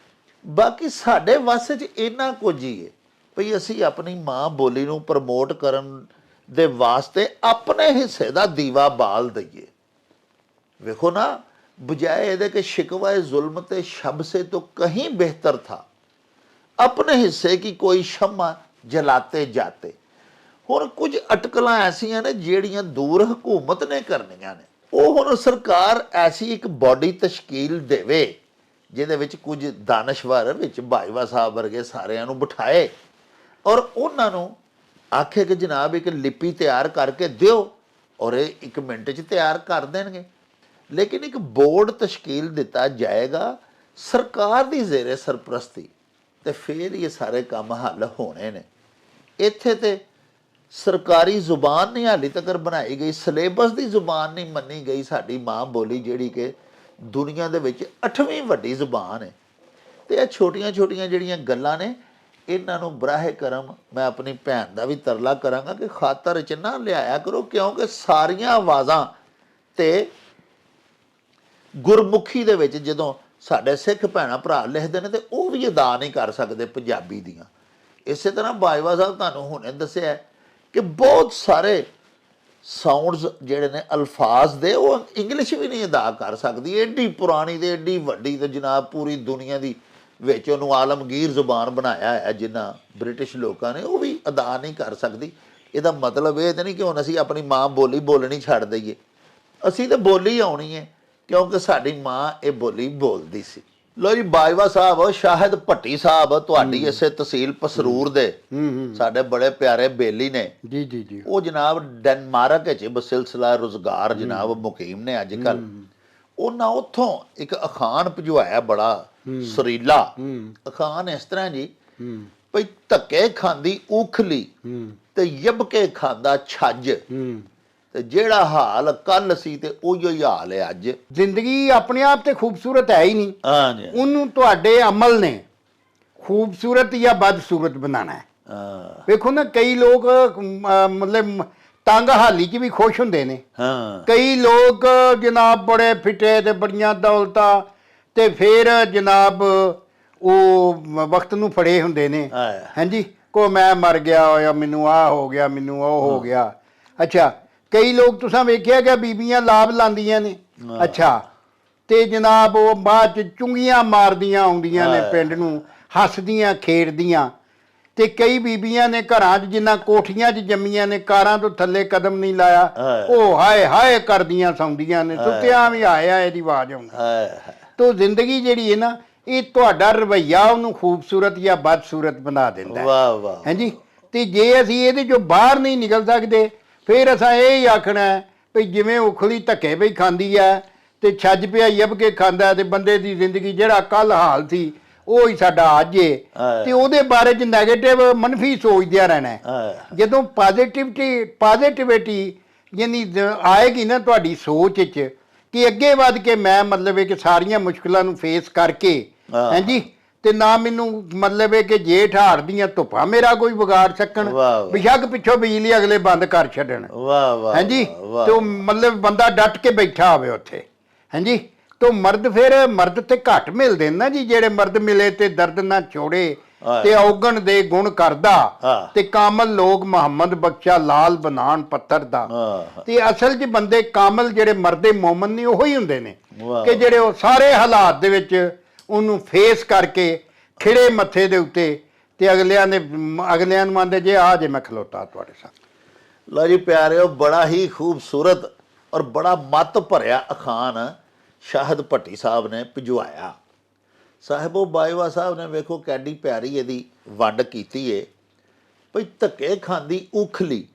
ਬਾਕੀ ਸਾਡੇ ਵੱਸ 'ਚ ਇੰਨਾ ਕੁਝ ਹੀ ਹੈ ਭਈ ਅਸੀਂ ਆਪਣੀ ਮਾਂ ਬੋਲੀ ਨੂੰ ਪ੍ਰਮੋਟ ਕਰਨ ਦੇ ਵਾਸਤੇ ਆਪਣੇ ਹਿੱਸੇ ਦਾ ਦੀਵਾ ਬਾਲ ਦਈਏ। ਵੇਖੋ ਨਾ, बजाय ਇਹਦੇ कि शिकवा जुल्म ते शब से तो कहीं बेहतर था अपने हिस्से की कोई शम्मा जलाते जाते। ਹੁਣ ਕੁਝ ਅਟਕਲਾਂ ਐਸੀਆਂ ਨੇ ਜਿਹੜੀਆਂ ਦੂਰ ਹਕੂਮਤ ਨੇ ਕਰਨੀਆਂ ਨੇ। ਉਹ ਹੁਣ ਸਰਕਾਰ ਐਸੀ ਇੱਕ ਬਾਡੀ ਤਸ਼ਕੀਲ ਦੇਵੇ ਜਿਹਦੇ ਵਿੱਚ ਕੁਝ ਦਾਨਸ਼ਵਰ ਵਿੱਚ ਬਾਜਵਾ ਸਾਹਿਬ ਵਰਗੇ ਸਾਰਿਆਂ ਨੂੰ ਬਿਠਾਏ ਔਰ ਉਹਨਾਂ ਨੂੰ ਆਖੇ ਕਿ ਜਨਾਬ ਇੱਕ ਲਿਪੀ ਤਿਆਰ ਕਰਕੇ ਦਿਓ ਔਰ ਇਹ 1 ਮਿੰਟ 'ਚ ਤਿਆਰ ਕਰ ਦੇਣਗੇ। ਲੇਕਿਨ ਇੱਕ ਬੋਰਡ ਤਸ਼ਕੀਲ ਦਿੱਤਾ ਜਾਏਗਾ ਸਰਕਾਰ ਦੀ ਜ਼ੇਰੇ ਸਰਪ੍ਰਸਤੀ ਤੇ ਫਿਰ ਇਹ ਸਾਰੇ ਕੰਮ ਹੱਲ ਹੋਣੇ ਨੇ। ਇੱਥੇ ਤੇ ਸਰਕਾਰੀ ਜ਼ੁਬਾਨ ਨਹੀਂ ਹਾਲੀ ਤੱਕ ਬਣਾਈ ਗਈ, ਸਿਲੇਬਸ ਦੀ ਜ਼ੁਬਾਨ ਨਹੀਂ ਮੰਨੀ ਗਈ ਸਾਡੀ ਮਾਂ ਬੋਲੀ ਜਿਹੜੀ ਕਿ ਦੁਨੀਆ ਦੇ ਵਿੱਚ 8ਵੀਂ ਵੱਡੀ ਜ਼ੁਬਾਨ ਹੈ। ਤੇ ਇਹ ਛੋਟੀਆਂ ਛੋਟੀਆਂ ਜਿਹੜੀਆਂ ਗੱਲਾਂ ਨੇ ਇਹਨਾਂ ਨੂੰ ਬਰਾਹੇ ਕਰਮ ਮੈਂ ਆਪਣੀ ਭੈਣ ਦਾ ਵੀ ਤਰਲਾ ਕਰਾਂਗਾ ਕਿ ਖਾਤਰ 'ਚ ਨਾ ਲਿਆਇਆ ਕਰੋ, ਕਿਉਂਕਿ ਸਾਰੀਆਂ ਆਵਾਜ਼ਾਂ ਤੇ ਗੁਰਮੁਖੀ ਦੇ ਵਿੱਚ ਜਦੋਂ ਸਾਡੇ ਸਿੱਖ ਭੈਣਾਂ ਭਰਾ ਲਿਖਦੇ ਨੇ ਤੇ ਉਹ ਵੀ ਅਦਾ ਨਹੀਂ ਕਰ ਸਕਦੇ ਪੰਜਾਬੀ ਦੀਆਂ। ਇਸੇ ਤਰ੍ਹਾਂ ਬਾਜਵਾ ਸਾਹਿਬ ਤੁਹਾਨੂੰ ਹੁਣੇ ਦੱਸਿਆ ਕਿ ਬਹੁਤ ਸਾਰੇ ਸਾਊਂਡਸ ਜਿਹੜੇ ਨੇ ਅਲਫਾਜ਼ ਦੇ ਉਹ ਇੰਗਲਿਸ਼ ਵੀ ਨਹੀਂ ਅਦਾ ਕਰ ਸਕਦੀ। ਐਡੀ ਪੁਰਾਣੀ ਤੇ ਐਡੀ ਵੱਡੀ ਤੇ ਜਨਾਬ ਪੂਰੀ ਦੁਨੀਆ ਦੀ ਵਿੱਚ ਉਹਨੂੰ ਆਲਮਗੀਰ ਜ਼ੁਬਾਨ ਬਣਾਇਆ ਹੈ ਜਿਨ੍ਹਾਂ ਬ੍ਰਿਟਿਸ਼ ਲੋਕਾਂ ਨੇ, ਉਹ ਵੀ ਅਦਾ ਨਹੀਂ ਕਰ ਸਕਦੀ। ਇਹਦਾ ਮਤਲਬ ਇਹ ਤਾਂ ਨਹੀਂ ਕਿ ਹੁਣ ਅਸੀਂ ਆਪਣੀ ਮਾਂ ਬੋਲੀ ਬੋਲਣੀ ਛੱਡ ਦਈਏ, ਅਸੀਂ ਤਾਂ ਬੋਲੀ ਆਉਣੀ ਹੈ ਕਿਉਂਕਿ ਸਾਡੀ ਮਾਂ ਇਹ ਬੋਲੀ ਬੋਲਦੀ ਸੀ। ਲੋ ਜੀ ਬਾਜਵਾ ਸਾਹਿਬ, ਸ਼ਾਹਿਦ ਭੱਟੀ ਸਾਹਿਬ ਤੁਹਾਡੀ ਇਸੇ ਤਹਿਸੀਲ ਪਸਰੂਰ ਦੇ ਸਾਡੇ ਬੜੇ ਪਿਆਰੇ ਬੇਲੀ ਨੇ ਜੀ ਜੀ ਜੀ। ਉਹ ਜਨਾਬ ਡੈਨਮਾਰਕ ਵਿੱਚ ਬਸਿਲਸਿਲਾ ਰੁਜ਼ਗਾਰ ਜਨਾਬ ਮੁਕੀਮ ਨੇ ਅੱਜ ਕੱਲ। ਉਹਨਾਂ ਉੱਥੋਂ ਇੱਕ ਅਖਾਣ ਭਿਜਵਾਇਆ ਬੜਾ ਸੁਰੀਲਾ ਅਖਾਣ ਇਸ ਤਰ੍ਹਾਂ ਜੀ, ਭਈ ਧੱਕੇ ਖਾਂਦੀ ਊਖਲੀ ਤੇ ਯਬਕੇ ਖਾਂਦਾ ਛੱਜ ਤੇ ਜਿਹੜਾ ਹਾਲ ਕੱਲ ਸੀ ਤੇ ਉਹੀ ਹੀ ਹਾਲ ਹੈ ਅੱਜ। ਜ਼ਿੰਦਗੀ ਆਪਣੇ ਆਪ ਤੇ ਖੂਬਸੂਰਤ ਹੈ ਹੀ ਨਹੀਂ, ਹਾਂਜੀ ਉਹਨੂੰ ਤੁਹਾਡੇ ਅਮਲ ਨੇ ਖੂਬਸੂਰਤ ਜਾਂ ਬਦਸੂਰਤ ਬਣਾਉਣਾ ਹੈ। ਵੇਖੋ ਨਾ, ਕਈ ਲੋਕ ਮਤਲਬ ਤੰਗ ਹਾਲੀ 'ਚ ਵੀ ਖੁਸ਼ ਹੁੰਦੇ ਨੇ, ਕਈ ਲੋਕ ਜਨਾਬ ਬੜੇ ਫਿੱਟੇ ਤੇ ਬੜੀਆਂ ਦੌਲਤਾਂ ਤੇ ਫਿਰ ਜਨਾਬ ਉਹ ਵਕਤ ਨੂੰ ਫੜੇ ਹੁੰਦੇ ਨੇ। ਹਾਂਜੀ, ਕੋ ਮੈਂ ਮਰ ਗਿਆ ਹੋਇਆ, ਮੈਨੂੰ ਆਹ ਹੋ ਗਿਆ, ਮੈਨੂੰ ਉਹ ਹੋ ਗਿਆ। ਅੱਛਾ, ਕਈ ਲੋਕ ਤੁਸੀਂ ਵੇਖਿਆ ਕਿ ਬੀਬੀਆਂ ਲਾਭ ਲਾਉਂਦੀਆਂ ਨੇ, ਅੱਛਾ, ਤੇ ਜਨਾਬ ਉਹ ਬਾਅਦ 'ਚ ਚੁੰਗੀਆਂ ਮਾਰਦੀਆਂ ਆਉਂਦੀਆਂ ਨੇ ਪਿੰਡ ਨੂੰ, ਹੱਸਦੀਆਂ ਖੇਡਦੀਆਂ। ਤੇ ਕਈ ਬੀਬੀਆਂ ਨੇ ਘਰਾਂ 'ਚ ਜਿੰਨਾ ਕੋਠੀਆਂ 'ਚ ਜੰਮੀਆਂ ਨੇ, ਕਾਰਾਂ ਤੋਂ ਥੱਲੇ ਕਦਮ ਨਹੀਂ ਲਾਇਆ, ਉਹ ਹਾਏ ਹਾਏ ਕਰਦੀਆਂ ਸੌਂਦੀਆਂ ਨੇ, ਸੁੱਤਿਆਂ ਵੀ ਹਾਏ ਹਾਏ ਦੀ ਆਵਾਜ਼ ਆਉਂਦੀ। ਤੋ ਜ਼ਿੰਦਗੀ ਜਿਹੜੀ ਹੈ ਨਾ, ਇਹ ਤੁਹਾਡਾ ਰਵੱਈਆ ਉਹਨੂੰ ਖੂਬਸੂਰਤ ਜਾਂ ਬਦਸੂਰਤ ਬਣਾ ਦਿੰਦਾ। ਵਾਹ ਵਾਹ। ਹਾਂਜੀ, ਤੇ ਜੇ ਅਸੀਂ ਇਹਦੇ 'ਚੋਂ ਬਾਹਰ ਨਹੀਂ ਨਿਕਲ ਸਕਦੇ ਫਿਰ ਅਸਾਂ ਇਹ ਹੀ ਆਖਣਾ ਵੀ ਜਿਵੇਂ ਉਖਲੀ ਧੱਕੇ ਪਈ ਖਾਂਦੀ ਹੈ ਤੇ ਛੱਜ ਪਿਆ ਯਬ ਕੇ ਖਾਂਦਾ, ਤੇ ਬੰਦੇ ਦੀ ਜ਼ਿੰਦਗੀ ਜਿਹੜਾ ਕੱਲ ਹਾਲ ਸੀ ਉਹ ਹੀ ਸਾਡਾ ਅੱਜ ਹੈ, ਤੇ ਉਹਦੇ ਬਾਰੇ 'ਚ ਨੈਗੇਟਿਵ ਮੰਨਫੀ ਸੋਚਦਿਆਂ ਰਹਿਣਾ। ਜਦੋਂ ਪੋਜ਼ਿਟਿਵਿਟੀ ਯਾਨੀ ਆਏਗੀ ਨਾ ਤੁਹਾਡੀ ਸੋਚ 'ਚ ਕਿ ਅੱਗੇ ਵੱਧ ਕੇ ਮੈਂ ਮਤਲਬ ਹੈ ਕਿ ਸਾਰੀਆਂ ਮੁਸ਼ਕਿਲਾਂ ਨੂੰ ਫੇਸ ਕਰਕੇ, ਹਾਂਜੀ, ਤੇ ਨਾ ਮੈਨੂੰ ਮਤਲਬ ਹੈ ਕਿ ਜੇਠ ਹਾੜ ਦੀਆਂ ਧੁੱਪਾਂ ਮੇਰਾ ਕੋਈ ਵਿਗਾੜ ਸਕਣ, ਬੇਸ਼ੱਕ ਪਿੱਛੋਂ ਬਿਜਲੀ ਅਗਲੇ ਬੰਦ ਕਰ ਛੱਡਣ, ਹਾਂਜੀ, ਤੇ ਉਹ ਮਤਲਬ ਬੰਦਾ ਡਟ ਕੇ ਬੈਠਾ ਹੋਵੇ ਉੱਥੇ। ਹਾਂਜੀ, ਤੋ ਮਰਦ ਫਿਰ ਮਰਦ ਤੇ ਘੱਟ ਮਿਲਦੇ ਨਾ ਜੀ, ਜਿਹੜੇ ਮਰਦ ਮਿਲੇ ਤੇ ਦਰਦ ਨਾ ਛੋੜੇ ਤੇ ਔਗਣ ਦੇ ਗੁਣ ਕਰਦਾ ਤੇ ਕਾਮਲ ਲੋਕ ਮੁਹੰਮਦ ਬਖਸ਼ਾ ਲਾਲ ਬਨਾਨ ਪੱਥਰ ਦਾ। ਤੇ ਅਸਲ 'ਚ ਬੰਦੇ ਕਾਮਲ ਜਿਹੜੇ ਮਰਦੇ ਮੋਮਨ ਨੇ ਉਹ ਹੀ ਹੁੰਦੇ ਨੇ ਕਿ ਜਿਹੜੇ ਉਹ ਸਾਰੇ ਹਾਲਾਤ ਦੇ ਵਿੱਚ ਉਹਨੂੰ ਫੇਸ ਕਰਕੇ ਖਿੜੇ ਮੱਥੇ ਦੇ ਉੱਤੇ ਤੇ ਅਗਲਿਆਂ ਨੂੰ ਆਂਦੇ ਜੇ ਆ ਜੇ ਮੈਂ ਖਲੋਤਾ ਤੁਹਾਡੇ ਸਾਹਮਣੇ। ਲਓ ਜੀ ਪਿਆਰਿਓ, ਬੜਾ ਹੀ ਖੂਬਸੂਰਤ ਔਰ ਬੜਾ ਮੱਤ ਭਰਿਆ ਅਖਾਣ ਸ਼ਾਹਿਦ ਭੱਟੀ ਸਾਹਿਬ ਨੇ ਭਿਜਵਾਇਆ। ਸਾਹਿਬੋ ਬਾਜਵਾ ਸਾਹਿਬ ਨੇ ਵੇਖੋ ਕਿੱਡੀ ਪਿਆਰੀ ਇਹਦੀ ਵੰਡ ਕੀਤੀ ਏ, ਭਈ ਧੱਕੇ ਖਾਂਦੀ ਉਖਲੀ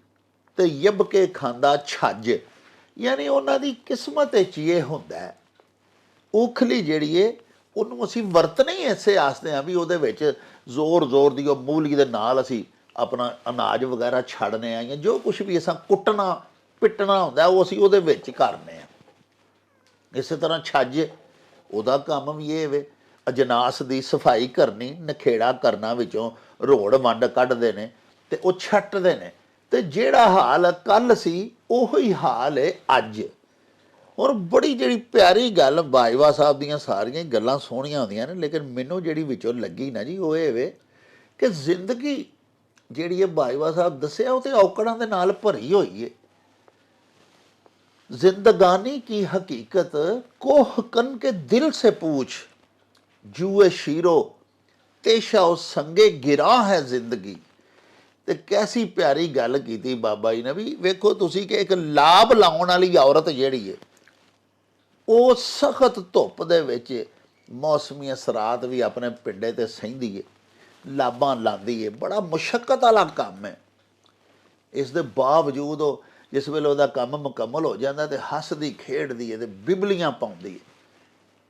ਤੇ ਯਬਕੇ ਖਾਂਦਾ ਛੱਜ। ਯਾਨੀ ਉਹਨਾਂ ਦੀ ਕਿਸਮਤ ਵਿੱਚ ਇਹ ਹੁੰਦਾ ਹੈ, ਉਖਲੀ ਜਿਹੜੀ ਏ ਉਹਨੂੰ ਅਸੀਂ ਵਰਤਨੇ ਹੀ ਐਸੇ ਆਸਤੇ ਹਾਂ ਵੀ ਉਹਦੇ ਵਿੱਚ ਜ਼ੋਰ ਦੀ ਉਹ ਮੂਲੀ ਦੇ ਨਾਲ ਅਸੀਂ ਆਪਣਾ ਅਨਾਜ ਵਗੈਰਾ ਛੱਡਨੇ ਆ, ਜਾਂ ਜੋ ਕੁਛ ਵੀ ਅਸਾਂ ਕੁੱਟਣਾ ਪਿੱਟਣਾ ਹੁੰਦਾ ਉਹ ਅਸੀਂ ਉਹਦੇ ਵਿੱਚ ਕਰਨੇ ਆ। ਇਸੇ ਤਰ੍ਹਾਂ ਛੱਜ ਉਹਦਾ ਕੰਮ ਵੀ ਇਹ ਵੇ, ਅਜਨਾਸ ਦੀ ਸਫਾਈ ਕਰਨੀ, ਨਖੇੜਾ ਕਰਨਾ, ਵਿੱਚੋਂ ਰੋੜ ਵੰਡ ਕੱਢਦੇ ਨੇ ਤੇ ਉਹ ਛੱਟਦੇ ਨੇ, ਤੇ ਜਿਹੜਾ ਹਾਲ ਕੱਲ ਸੀ ਉਹੀ ਹਾਲ ਹੈ ਅੱਜ। ਔਰ ਬੜੀ ਜਿਹੜੀ ਪਿਆਰੀ ਗੱਲ, ਬਾਜਵਾ ਸਾਹਿਬ ਦੀਆਂ ਸਾਰੀਆਂ ਗੱਲਾਂ ਸੋਹਣੀਆਂ ਹੁੰਦੀਆਂ ਨੇ, ਲੇਕਿਨ ਮੈਨੂੰ ਜਿਹੜੀ ਵਿੱਚੋਂ ਲੱਗੀ ਨਾ ਜੀ ਉਹ ਇਹ ਵੇ ਕਿ ਜ਼ਿੰਦਗੀ ਜਿਹੜੀ ਇਹ ਬਾਜਵਾ ਸਾਹਿਬ ਦੱਸਿਆ ਉਹ ਤੇ ਔਕੜਾਂ ਦੇ ਨਾਲ ਭਰੀ ਹੋਈ ਹੈ। जिंदगानी की हकीकत कोह कन के दिल से पूछ, जुए शीरो तेशा उस संगे गिरा है जिंदगी। ਤੇ ਕੈਸੀ ਪਿਆਰੀ ਗੱਲ ਕੀਤੀ ਬਾਬਾ ਜੀ ਨੇ ਵੀ ਵੇਖੋ ਤੁਸੀਂ ਕਿ ਇੱਕ ਲਾਭ ਲਾਉਣ ਵਾਲੀ ਔਰਤ ਜਿਹੜੀ ਹੈ ਉਹ ਸਖਤ ਧੁੱਪ ਦੇ ਵਿੱਚ ਮੌਸਮੀ ਅਸਰਾਤ ਵੀ ਆਪਣੇ ਪਿੰਡੇ ਤੇ ਸਹਿੰਦੀ ਹੈ, ਲਾਭਾਂ ਲਾਉਂਦੀ ਹੈ, ਬੜਾ ਮੁਸ਼ੱਕਤ ਵਾਲਾ ਕੰਮ ਹੈ। ਇਸ ਦੇ ਬਾਵਜੂਦ ਉਹ ਜਿਸ ਵੇਲੇ ਉਹਦਾ ਕੰਮ ਮੁਕੰਮਲ ਹੋ ਜਾਂਦਾ ਤੇ ਹੱਸਦੀ ਖੇਡਦੀ ਹੈ ਤੇ ਬਿਬਲੀਆਂ ਪਾਉਂਦੀ ਹੈ।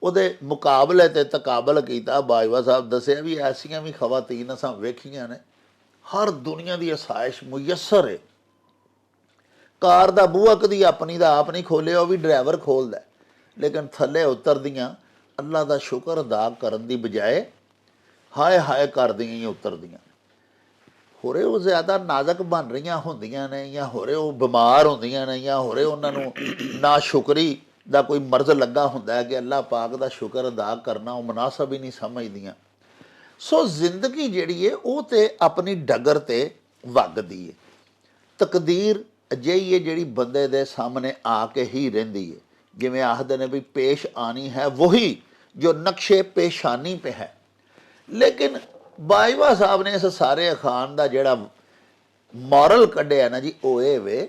ਉਹਦੇ ਮੁਕਾਬਲੇ ਤੇ ਤਕਾਬਲ ਕੀਤਾ ਬਾਜਵਾ ਸਾਹਿਬ ਦੱਸਿਆ ਵੀ ਐਸੀਆਂ ਵੀ ਖਵਾਤੀਨ ਅਸਾਂ ਵੇਖੀਆਂ ਨੇ, ਹਰ ਦੁਨੀਆ ਦੀ ਆਸਾਇਸ਼ ਮੁਯੱਸਰ ਹੈ। ਕਾਰ ਦਾ ਬੂਹਾ ਕਦੀ ਆਪਣੀ ਦਾ ਆਪ ਨਹੀਂ ਖੋਲਿਆ, ਉਹ ਵੀ ਡਰਾਈਵਰ ਖੋਲਦਾ, ਲੇਕਿਨ ਥੱਲੇ ਉਤਰਦੀਆਂ ਅੱਲਾ ਦਾ ਸ਼ੁਕਰ ਅਦਾ ਕਰਨ ਦੀ ਬਜਾਏ ਹਾਏ ਹਾਏ ਕਰਦੀਆਂ ਹੀ ਉਤਰਦੀਆਂ। ਹੋਰੇ ਉਹ ਜ਼ਿਆਦਾ ਨਾਜ਼ੁਕ ਬਣ ਰਹੀਆਂ ਹੁੰਦੀਆਂ ਨੇ, ਜਾਂ ਹੋਰੇ ਉਹ ਬਿਮਾਰ ਹੁੰਦੀਆਂ ਨੇ, ਜਾਂ ਹੋਰੇ ਉਹਨਾਂ ਨੂੰ ਨਾਸ਼ੁਕਰੀ ਦਾ ਕੋਈ ਮਰਜ਼ ਲੱਗਾ ਹੁੰਦਾ ਹੈ ਕਿ ਅੱਲਾਹ ਪਾਕ ਦਾ ਸ਼ੁਕਰ ਅਦਾ ਕਰਨਾ ਉਹ ਮੁਨਾਸਬ ਹੀ ਨਹੀਂ ਸਮਝਦੀਆਂ। ਸੋ ਜ਼ਿੰਦਗੀ ਜਿਹੜੀ ਹੈ ਉਹ ਤੇ ਆਪਣੀ ਡਗਰ ਤੇ ਵਗਦੀ ਹੈ। ਤਕਦੀਰ ਅਜਿਹੀ ਹੈ ਜਿਹੜੀ ਬੰਦੇ ਦੇ ਸਾਹਮਣੇ ਆ ਕੇ ਹੀ ਰਹਿੰਦੀ ਹੈ। ਜਿਵੇਂ ਆਖਦੇ ਨੇ ਵੀ ਪੇਸ਼ ਆਣੀ ਹੈ ਵਹੀ ਜੋ ਨਕਸ਼ੇ ਪੇਸ਼ਾਨੀ ਪੇ ਹੈ। ਲੇਕਿਨ ਬਾਜਵਾ ਸਾਹਿਬ ਨੇ ਇਸ ਸਾਰੇ ਅਖਾਣ ਦਾ ਜਿਹੜਾ ਮੋਰਲ ਕੱਢਿਆ ਨਾ ਜੀ ਉਹ ਇਹ ਵੇ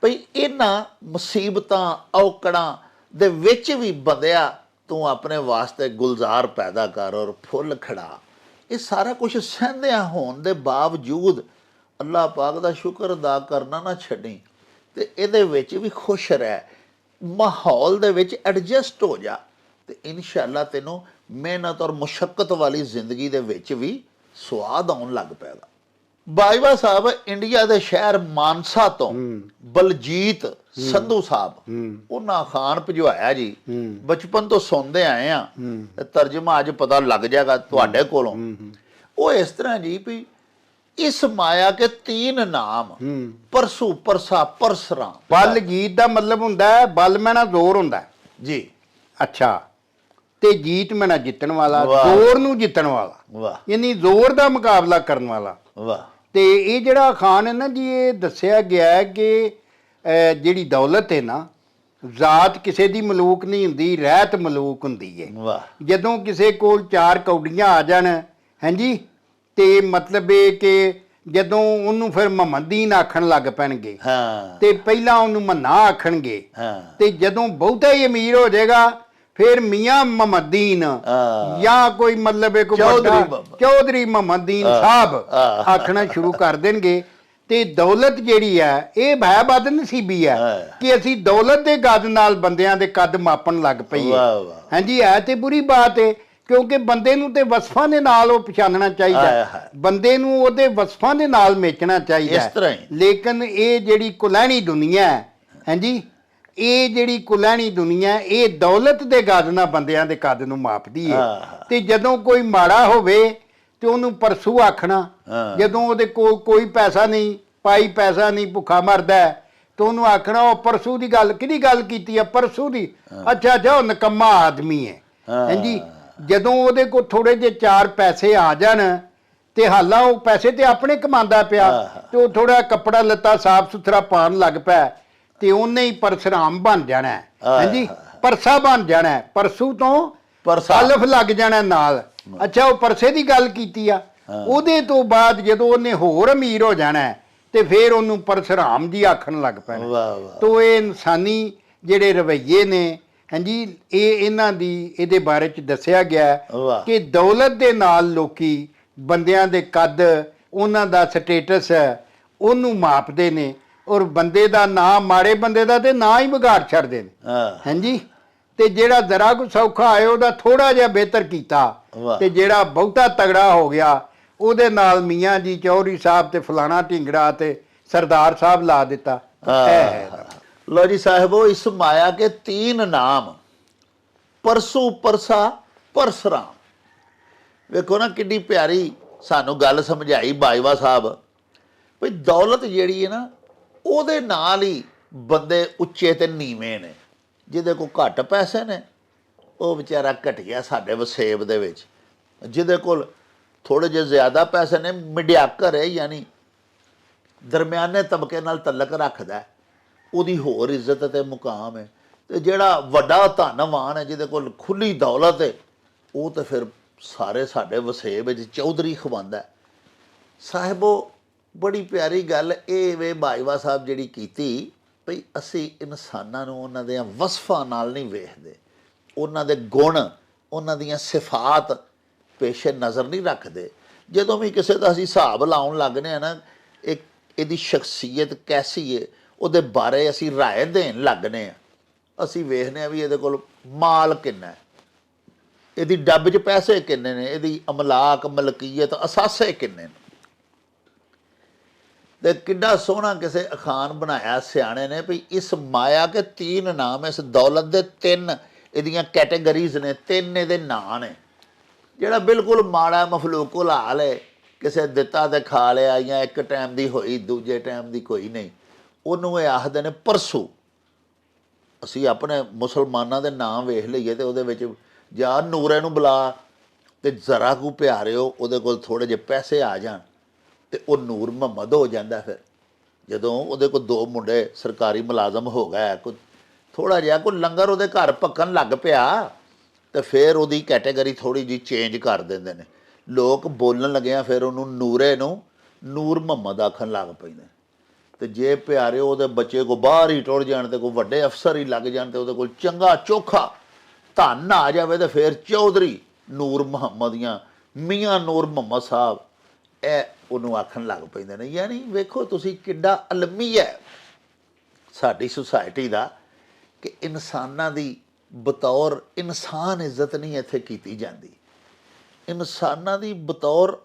ਭਈ ਇਹਨਾਂ ਮੁਸੀਬਤਾਂ ਔਕੜਾਂ ਦੇ ਵਿੱਚ ਵੀ ਬੰਦਿਆ ਤੂੰ ਆਪਣੇ ਵਾਸਤੇ ਗੁਲਜ਼ਾਰ ਪੈਦਾ ਕਰ ਔਰ ਫੁੱਲ ਖੜਾ। ਇਹ ਸਾਰਾ ਕੁਝ ਸਹਿੰਦਿਆਂ ਹੋਣ ਦੇ ਬਾਵਜੂਦ ਅੱਲਾਹ ਪਾਕ ਦਾ ਸ਼ੁਕਰ ਅਦਾ ਕਰਨਾ ਨਾ ਛੱਡੀ ਤੇ ਇਹਦੇ ਵਿੱਚ ਵੀ ਖੁਸ਼ ਰਹਿ, ਮਾਹੌਲ ਦੇ ਵਿੱਚ ਐਡਜਸਟ ਹੋ ਜਾ ਤੇ ਇਨਸ਼ਾਅੱਲਾ ਤੈਨੂੰ ਮਿਹਨਤ ਔਰ ਮੁਸ਼ੱਕਤ ਵਾਲੀ ਜ਼ਿੰਦਗੀ ਦੇ ਵਿੱਚ ਵੀ ਸਵਾਦ ਆਉਣ ਲੱਗ ਪਏਗਾ। ਬਾਜਵਾ ਸਾਹਿਬ ਇੰਡੀਆ ਦੇ ਸ਼ਹਿਰ ਮਾਨਸਾ ਤੋਂ ਬਲਜੀਤ ਸੰਧੂ ਸਾਹਿਬ ਉਹਨਾਂ ਖਾਨ ਭਜਵਾਇਆ ਜੀ। ਬਚਪਨ ਤੋਂ ਸੁਣਦੇ ਆਏ ਆ, ਤਰਜਮਾ ਅੱਜ ਪਤਾ ਲੱਗ ਜਾਏਗਾ ਤੁਹਾਡੇ ਕੋਲੋਂ। ਉਹ ਇਸ ਤਰ੍ਹਾਂ ਜੀ ਵੀ ਇਸ ਮਾਇਆ ਕੇ 3 ਨਾਮ ਪਰਸੂ ਪਰਸਾ ਪਰਸਰਾ। ਬਲਜੀਤ ਦਾ ਮਤਲਬ ਹੁੰਦਾ ਹੈ ਬਲ ਮੈਨਾ ਜ਼ੋਰ ਹੁੰਦਾ ਜੀ। ਅੱਛਾ, ਤੇ ਜੀਤ ਮੈਨਾ ਜਿੱਤਣ ਵਾਲਾ, ਵਾਹ। ਜ਼ੋਰ ਨੂੰ ਜਿੱਤਣ ਵਾਲਾ, ਵਾਹ ਯਾਨੀ ਜ਼ੋਰ ਦਾ ਮੁਕਾਬਲਾ ਕਰਨ ਵਾਲਾ। ਵਾਹ। ਤੇ ਇਹ ਜਿਹੜਾ ਖਾਨ ਹੈ ਨਾ ਜੀ, ਇਹ ਦੱਸਿਆ ਗਿਆ ਹੈ ਕਿ ਜਿਹੜੀ ਦੌਲਤ ਹੈ ਨਾ, ਜ਼ਾਤ ਕਿਸੇ ਦੀ ਮਲੂਕ ਨਹੀਂ ਹੁੰਦੀ, ਰਹਿਤ ਮਲੂਕ ਹੁੰਦੀ ਹੈ। ਵਾਹ। ਜਦੋਂ ਕਿਸੇ ਕੋਲ 4 ਕੌਡੀਆਂ ਆ ਜਾਣ ਹਾਂਜੀ, ਤੇ ਮਤਲਬ ਇਹ ਕਿ ਜਦੋਂ ਉਹਨੂੰ ਫਿਰ ਮੁਹੰਮਦੀਨ ਆਖਣ ਲੱਗ ਪੈਣਗੇ ਹਾਂ ਤੇ ਪਹਿਲਾਂ ਉਹਨੂੰ ਮੰਨਾ ਆਖਣਗੇ, ਹਾਂ ਤੇ ਜਦੋਂ ਬਹੁਤਾ ਹੀ ਅਮੀਰ ਹੋ ਜਾਏਗਾ ਫਿਰ ਮੀਆਂ ਮੁਹੰਮਦੀਨ ਜਾਂ ਕੋਈ ਮਤਲਬ ਇੱਕ ਚੌਧਰੀ ਮੁਹੰਮਦੀਨ ਸਾਹਿਬ ਆਖਣਾ ਸ਼ੁਰੂ ਕਰ ਦੇਣਗੇ। ਤੇ ਦੌਲਤ ਜਿਹੜੀ ਹੈ ਇਹ ਭੈ ਬਦ ਨਸੀਬੀ ਹੈ ਕਿ ਅਸੀਂ ਦੌਲਤ ਦੇ ਗੱਦ ਨਾਲ ਬੰਦਿਆਂ ਦੇ ਕੱਦ ਮਾਪਣ ਲੱਗ ਪਈਏ। ਹਾਂਜੀ, ਹੈ ਤੇ ਬੁਰੀ ਬਾਤ ਹੈ, ਕਿਉਂਕਿ ਬੰਦੇ ਨੂੰ ਤੇ ਵਸਫਾਂ ਦੇ ਨਾਲ ਉਹ ਪਛਾਣਨਾ ਚਾਹੀਦਾ, ਬੰਦੇ ਨੂੰ ਉਹਦੇ ਵਸਫਾਂ ਦੇ ਨਾਲ ਮੇਚਣਾ ਚਾਹੀਦਾ। ਲੇਕਿਨ ਇਹ ਜਿਹੜੀ ਕੁਲੈਣੀ ਦੁਨੀਆ ਹੈ ਹਾਂਜੀ, ਇਹ ਜਿਹੜੀ ਕੁਲੈਣੀ ਦੁਨੀਆ ਇਹ ਦੌਲਤ ਦੇ ਗੱਦ ਨਾਲ ਬੰਦਿਆਂ ਦੇ ਕੱਦ ਨੂੰ ਮਾਪਦੀ ਹੈ। ਤੇ ਜਦੋਂ ਕੋਈ ਮਾੜਾ ਹੋਵੇ ਤੇ ਉਹਨੂੰ ਪਰਸੂ ਆਖਣਾ, ਜਦੋਂ ਉਹਦੇ ਕੋਲ ਕੋਈ ਪੈਸਾ ਨਹੀਂ, ਪਾਈ ਪੈਸਾ ਨਹੀਂ, ਭੁੱਖਾ ਮਰਦਾ ਤੇ ਉਹਨੂੰ ਆਖਣਾ ਉਹ ਪਰਸੂ ਦੀ ਗੱਲ। ਕਿਹਦੀ ਗੱਲ ਕੀਤੀ ਆ? ਪਰਸੂ ਦੀ। ਅੱਛਾ ਅੱਛਾ, ਉਹ ਨਕੰਮਾ ਆਦਮੀ ਹੈ ਹਾਂਜੀ। ਜਦੋਂ ਉਹਦੇ ਕੋਲ ਥੋੜੇ ਜਿਹੇ 4 ਪੈਸੇ ਆ ਜਾਣ ਤੇ ਹਾਲਾਂ ਉਹ ਪੈਸੇ ਤੇ ਆਪਣੇ ਕਮਾਉਂਦਾ ਪਿਆ ਤੇ ਉਹ ਥੋੜਾ ਕੱਪੜਾ ਲੱਤਾ ਸਾਫ ਸੁਥਰਾ ਪਾਉਣ ਲੱਗ ਪਿਆ ਤੇ ਉਹਨੇ ਹੀ ਪਰਸਰਾਮ ਬਣ ਜਾਣਾ ਹਾਂਜੀ, ਪਰਸਾ ਬਣ ਜਾਣਾ, ਪਰਸੂ ਤੋਂ ਅਲਫ ਲੱਗ ਜਾਣਾ ਨਾਲ। ਅੱਛਾ, ਉਹ ਪਰਸੇ ਦੀ ਗੱਲ ਕੀਤੀ ਆ। ਉਹਦੇ ਤੋਂ ਬਾਅਦ ਜਦੋਂ ਉਹਨੇ ਹੋਰ ਅਮੀਰ ਹੋ ਜਾਣਾ ਤੇ ਫਿਰ ਉਹਨੂੰ ਪਰਸਰਾਮ ਜੀ ਆਖਣ ਲੱਗ ਪੈਣਾ। ਤੋ ਇਹ ਇਨਸਾਨੀ ਜਿਹੜੇ ਰਵੱਈਏ ਨੇ ਹਾਂਜੀ, ਇਹ ਇਹਨਾਂ ਦੀ ਇਹਦੇ ਬਾਰੇ ਚ ਦੱਸਿਆ ਗਿਆ ਕਿ ਦੌਲਤ ਦੇ ਨਾਲ ਲੋਕੀ ਬੰਦਿਆਂ ਦੇ ਕੱਦ, ਉਹਨਾਂ ਦਾ ਸਟੇਟਸ ਉਹਨੂੰ ਮਾਪਦੇ ਨੇ ਔਰ ਬੰਦੇ ਦਾ ਨਾਂ, ਮਾੜੇ ਬੰਦੇ ਦਾ ਤੇ ਨਾਂ ਹੀ ਵਿਗਾੜ ਛੱਡਦੇ ਨੇ ਹਾਂਜੀ। ਤੇ ਜਿਹੜਾ ਜ਼ਰਾ ਕੁ ਸੌਖਾ ਆਏ ਉਹਦਾ ਥੋੜਾ ਜਿਹਾ ਬਿਹਤਰ ਕੀਤਾ ਤੇ ਜਿਹੜਾ ਬਹੁਤਾ ਤਗੜਾ ਹੋ ਗਿਆ ਉਹਦੇ ਨਾਲ ਮੀਆਂ ਜੀ ਚੌਧਰੀ ਸਾਹਿਬ ਤੇ ਫਲਾਣਾ ਢਿੰਗੜਾ ਤੇ ਸਰਦਾਰ ਸਾਹਿਬ ਲਾ ਦਿੱਤਾ। लो जी साहिबो, इस माया के 3 नाम परसू परसा परसराम। ਵੇਖੋ ਨਾ ਕਿੰਨੀ ਪਿਆਰੀ ਸਾਨੂੰ ਗੱਲ ਸਮਝਾਈ ਬਾਜਵਾ ਸਾਹਿਬ ਵੀ ਦੌਲਤ ਜਿਹੜੀ ਹੈ ਨਾ ਉਹਦੇ ਨਾਲ ਹੀ ਬੰਦੇ ਉੱਚੇ ਤੇ ਨੀਵੇਂ ਨੇ। ਜਿਹਦੇ ਕੋਲ ਘੱਟ ਪੈਸੇ ਨੇ ਉਹ ਵਿਚਾਰਾ ਘਟਿਆ ਸਾਡੇ ਵਸੇਬ ਦੇ ਵਿੱਚ, ਜਿਹਦੇ ਕੋਲ ਥੋੜ੍ਹੇ ਜਿਹੇ ਜ਼ਿਆਦਾ ਪੈਸੇ ਨੇ, ਮਿਡਿਆਕਰ ਹੈ ਯਾਨੀ ਦਰਮਿਆਨੇ ਤਬਕੇ ਨਾਲ ਤਲਕ ਰੱਖਦਾ ਹੈ, ਉਹਦੀ ਹੋਰ ਇੱਜ਼ਤ ਅਤੇ ਮੁਕਾਮ ਹੈ। ਤੇ ਜਿਹੜਾ ਵੱਡਾ ਧਨਵਾਨ ਹੈ, ਜਿਹਦੇ ਕੋਲ ਖੁੱਲੀ ਦੌਲਤ ਹੈ, ਉਹ ਤਾਂ ਫਿਰ ਸਾਰੇ ਸਾਡੇ ਵਸੇਬ ਵਿੱਚ ਚੌਧਰੀ ਖਵਾਉਂਦਾ। ਸਾਹਿਬੋ ਬੜੀ ਪਿਆਰੀ ਗੱਲ ਇਹ ਵੇ ਬਾਜਵਾ ਸਾਹਿਬ ਜਿਹੜੀ ਕੀਤੀ ਭਈ ਅਸੀਂ ਇਨਸਾਨਾਂ ਨੂੰ ਉਹਨਾਂ ਦੇ ਵਸਫਾਂ ਨਾਲ ਨਹੀਂ ਵੇਖਦੇ, ਉਹਨਾਂ ਦੇ ਗੁਣ, ਉਹਨਾਂ ਦੀਆਂ ਸਿਫਾਤ ਪੇਸ਼ੇ ਨਜ਼ਰ ਨਹੀਂ ਰੱਖਦੇ। ਜਦੋਂ ਵੀ ਕਿਸੇ ਦਾ ਅਸੀਂ ਹਿਸਾਬ ਲਾਉਣ ਲੱਗਦੇ ਹਾਂ ਨਾ, ਇਹਦੀ ਸ਼ਖਸੀਅਤ ਕੈਸੀ ਹੈ, ਉਹਦੇ ਬਾਰੇ ਅਸੀਂ ਰਾਏ ਦੇਣ ਲੱਗਦੇ ਹਾਂ। ਅਸੀਂ ਵੇਖਦੇ ਹਾਂ ਵੀ ਇਹਦੇ ਕੋਲ ਮਾਲ ਕਿੰਨਾ ਹੈ, ਇਹਦੀ ਡੱਬ 'ਚ ਪੈਸੇ ਕਿੰਨੇ ਨੇ, ਇਹਦੀ ਅਮਲਾਕ ਮਲਕੀਅਤ ਅਸਾਸੇ ਕਿੰਨੇ ਨੇ। ਤੇ ਕਿੱਡਾ ਸੋਹਣਾ ਕਿਸੇ ਅਖਾਨ ਬਣਾਇਆ ਸਿਆਣੇ ਨੇ ਵੀ ਇਸ ਮਾਇਆ ਕੇ 3 ਨਾਮ, ਇਸ ਦੌਲਤ ਦੇ 3 ਇਹਦੀਆਂ ਕੈਟੇਗਰੀਜ਼ ਨੇ, 3 ਇਹਦੇ ਨਾਂ ਨੇ। ਜਿਹੜਾ ਬਿਲਕੁਲ ਮਾੜਾ ਮਫਲੂਕੁਲ ਹਾਲ ਹੈ, ਕਿਸੇ ਦਿੱਤਾ ਤੇ ਖਾ ਲਿਆ, ਜਾਂ ਇੱਕ ਟਾਈਮ ਦੀ ਹੋਈ ਦੂਜੇ ਟਾਈਮ ਦੀ ਕੋਈ ਨਹੀਂ, ਉਹਨੂੰ ਇਹ ਆਖਦੇ ਨੇ ਪਰਸੂ। ਅਸੀਂ ਆਪਣੇ ਮੁਸਲਮਾਨਾਂ ਦੇ ਨਾਂ ਵੇਖ ਲਈਏ ਤੇ ਉਹਦੇ ਵਿੱਚ ਜਾਂ ਨੂਰੇ ਨੂੰ ਬੁਲਾ ਤੇ ਜ਼ਰਾ ਕੁ ਪਿਆਰਿਓ, ਉਹਦੇ ਕੋਲ ਥੋੜ੍ਹੇ ਜਿਹੇ ਪੈਸੇ ਆ ਜਾਣ ਤੇ ਉਹ ਨੂਰ ਮੁਹੰਮਦ ਹੋ ਜਾਂਦਾ। ਫਿਰ ਜਦੋਂ ਉਹਦੇ ਕੋਲ 2 ਮੁੰਡੇ ਸਰਕਾਰੀ ਮੁਲਾਜ਼ਮ ਹੋ ਗਏ, ਕੋਈ ਥੋੜ੍ਹਾ ਜਿਹਾ ਕੋਈ ਲੰਗਰ ਉਹਦੇ ਘਰ ਪੱਕਣ ਲੱਗ ਪਿਆ, ਤੇ ਫਿਰ ਉਹਦੀ ਕੈਟੇਗਰੀ ਥੋੜ੍ਹੀ ਜਿਹੀ ਚੇਂਜ ਕਰ ਦਿੰਦੇ ਨੇ ਲੋਕ। ਬੋਲਣ ਲੱਗਿਆ ਫਿਰ ਉਹਨੂੰ ਨੂਰੇ ਨੂੰ ਨੂਰ ਮੁਹੰਮਦ ਆਖਣ ਲੱਗ ਪੈਂਦੇ। ਤੇ ਜੇ ਪਿਆਰਿਓ ਉਹਦੇ ਬੱਚੇ ਕੋ ਬਾਹਰ ਹੀ ਟੁਰ ਜਾਣ ਤੇ ਕੋਈ ਵੱਡੇ ਅਫਸਰ ਹੀ ਲੱਗ ਜਾਣ ਤੇ ਉਹਦੇ ਕੋਲ ਚੰਗਾ ਚੋਖਾ ਧਨ ਆ ਜਾਵੇ ਤੇ ਫਿਰ ਚੌਧਰੀ ਨੂਰ ਮੁਹੰਮਦ ਜਾਂ ਮੀਆਂ ਨੂਰ ਮੁਹੰਮਦ ਸਾਹਿਬ, ਇਹ ਉਹਨੂੰ ਆਖਣ ਲੱਗ ਪੈਂਦੇ ਨੇ। ਯਾਨੀ ਵੇਖੋ ਤੁਸੀਂ ਕਿੱਡਾ ਅਲਮੀ ਹੈ ਸਾਡੀ ਸੁਸਾਇਟੀ ਦਾ ਕਿ ਇਨਸਾਨਾਂ ਦੀ ਬਤੌਰ ਇਨਸਾਨ ਇੱਜ਼ਤ ਨਹੀਂ ਇੱਥੇ ਕੀਤੀ ਜਾਂਦੀ। ਇਨਸਾਨਾਂ ਦੀ ਬਤੌਰ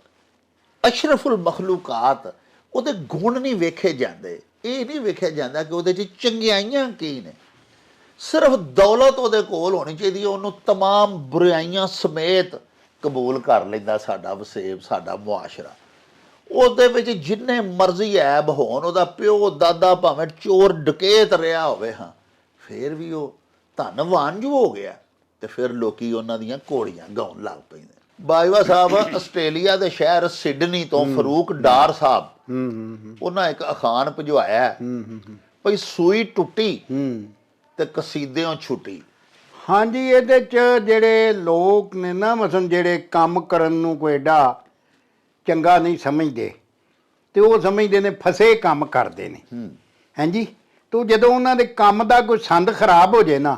ਅਸ਼ਰਫੁਲ ਮਖਲੂਕਾਤ ਉਹਦੇ ਗੁਣ ਨਹੀਂ ਵੇਖੇ ਜਾਂਦੇ। ਇਹ ਨਹੀਂ ਵੇਖਿਆ ਜਾਂਦਾ ਕਿ ਉਹਦੇ 'ਚ ਚੰਗਿਆਈਆਂ ਕੀ ਨੇ। ਸਿਰਫ ਦੌਲਤ ਉਹਦੇ ਕੋਲ ਹੋਣੀ ਚਾਹੀਦੀ ਹੈ, ਉਹਨੂੰ ਤਮਾਮ ਬੁਰਾਈਆਂ ਸਮੇਤ ਕਬੂਲ ਕਰ ਲੈਂਦਾ ਸਾਡਾ ਵਸੇਬ, ਸਾਡਾ ਮੁਆਸ਼ਰਾ। ਉਹਦੇ ਵਿੱਚ ਜਿੰਨੇ ਮਰਜ਼ੀ ਐਬ ਹੋਣ, ਉਹਦਾ ਪਿਓ ਦਾਦਾ ਭਾਵੇਂ ਚੋਰ ਡਕੈਤ ਰਿਹਾ ਹੋਵੇ, ਹਾਂ ਫਿਰ ਵੀ ਉਹ ਧਨਵਾਨ ਜੋ ਹੋ ਗਿਆ, ਤੇ ਫਿਰ ਲੋਕੀ ਉਹਨਾਂ ਦੀਆਂ ਘੋੜੀਆਂ ਗਾਉਣ ਲੱਗ ਪੈਂਦੇ। ਬਾਜਵਾ ਸਾਹਿਬ ਆਸਟ੍ਰੇਲੀਆ ਦੇ ਸ਼ਹਿਰ ਸਿਡਨੀ ਤੋਂ ਫਰੂਕ ਡਾਰ ਸਾਹਿਬ, ਉਹਨਾਂ ਇੱਕ ਅਖਾਨ ਭਜਵਾਇਆ ਭਈ ਸੂਈ ਟੁੱਟੀ ਤੇ ਕਸੀਦਿਓਂ ਛੁੱਟੀ। ਹਾਂਜੀ, ਇਹਦੇ 'ਚ ਜਿਹੜੇ ਲੋਕ ਨੇ ਨਾ, ਮਸਲਨ ਜਿਹੜੇ ਕੰਮ ਕਰਨ ਨੂੰ ਕੋਈ ਏਡਾ ਚੰਗਾ ਨਹੀਂ ਸਮਝਦੇ, ਤੇ ਉਹ ਸਮਝਦੇ ਨੇ ਫਸੇ ਕੰਮ ਕਰਦੇ ਨੇ। ਹਾਂਜੀ, ਤੋ ਜਦੋਂ ਉਹਨਾਂ ਦੇ ਕੰਮ ਦਾ ਕੋਈ ਸੰਦ ਖਰਾਬ ਹੋ ਜਾਏ ਨਾ,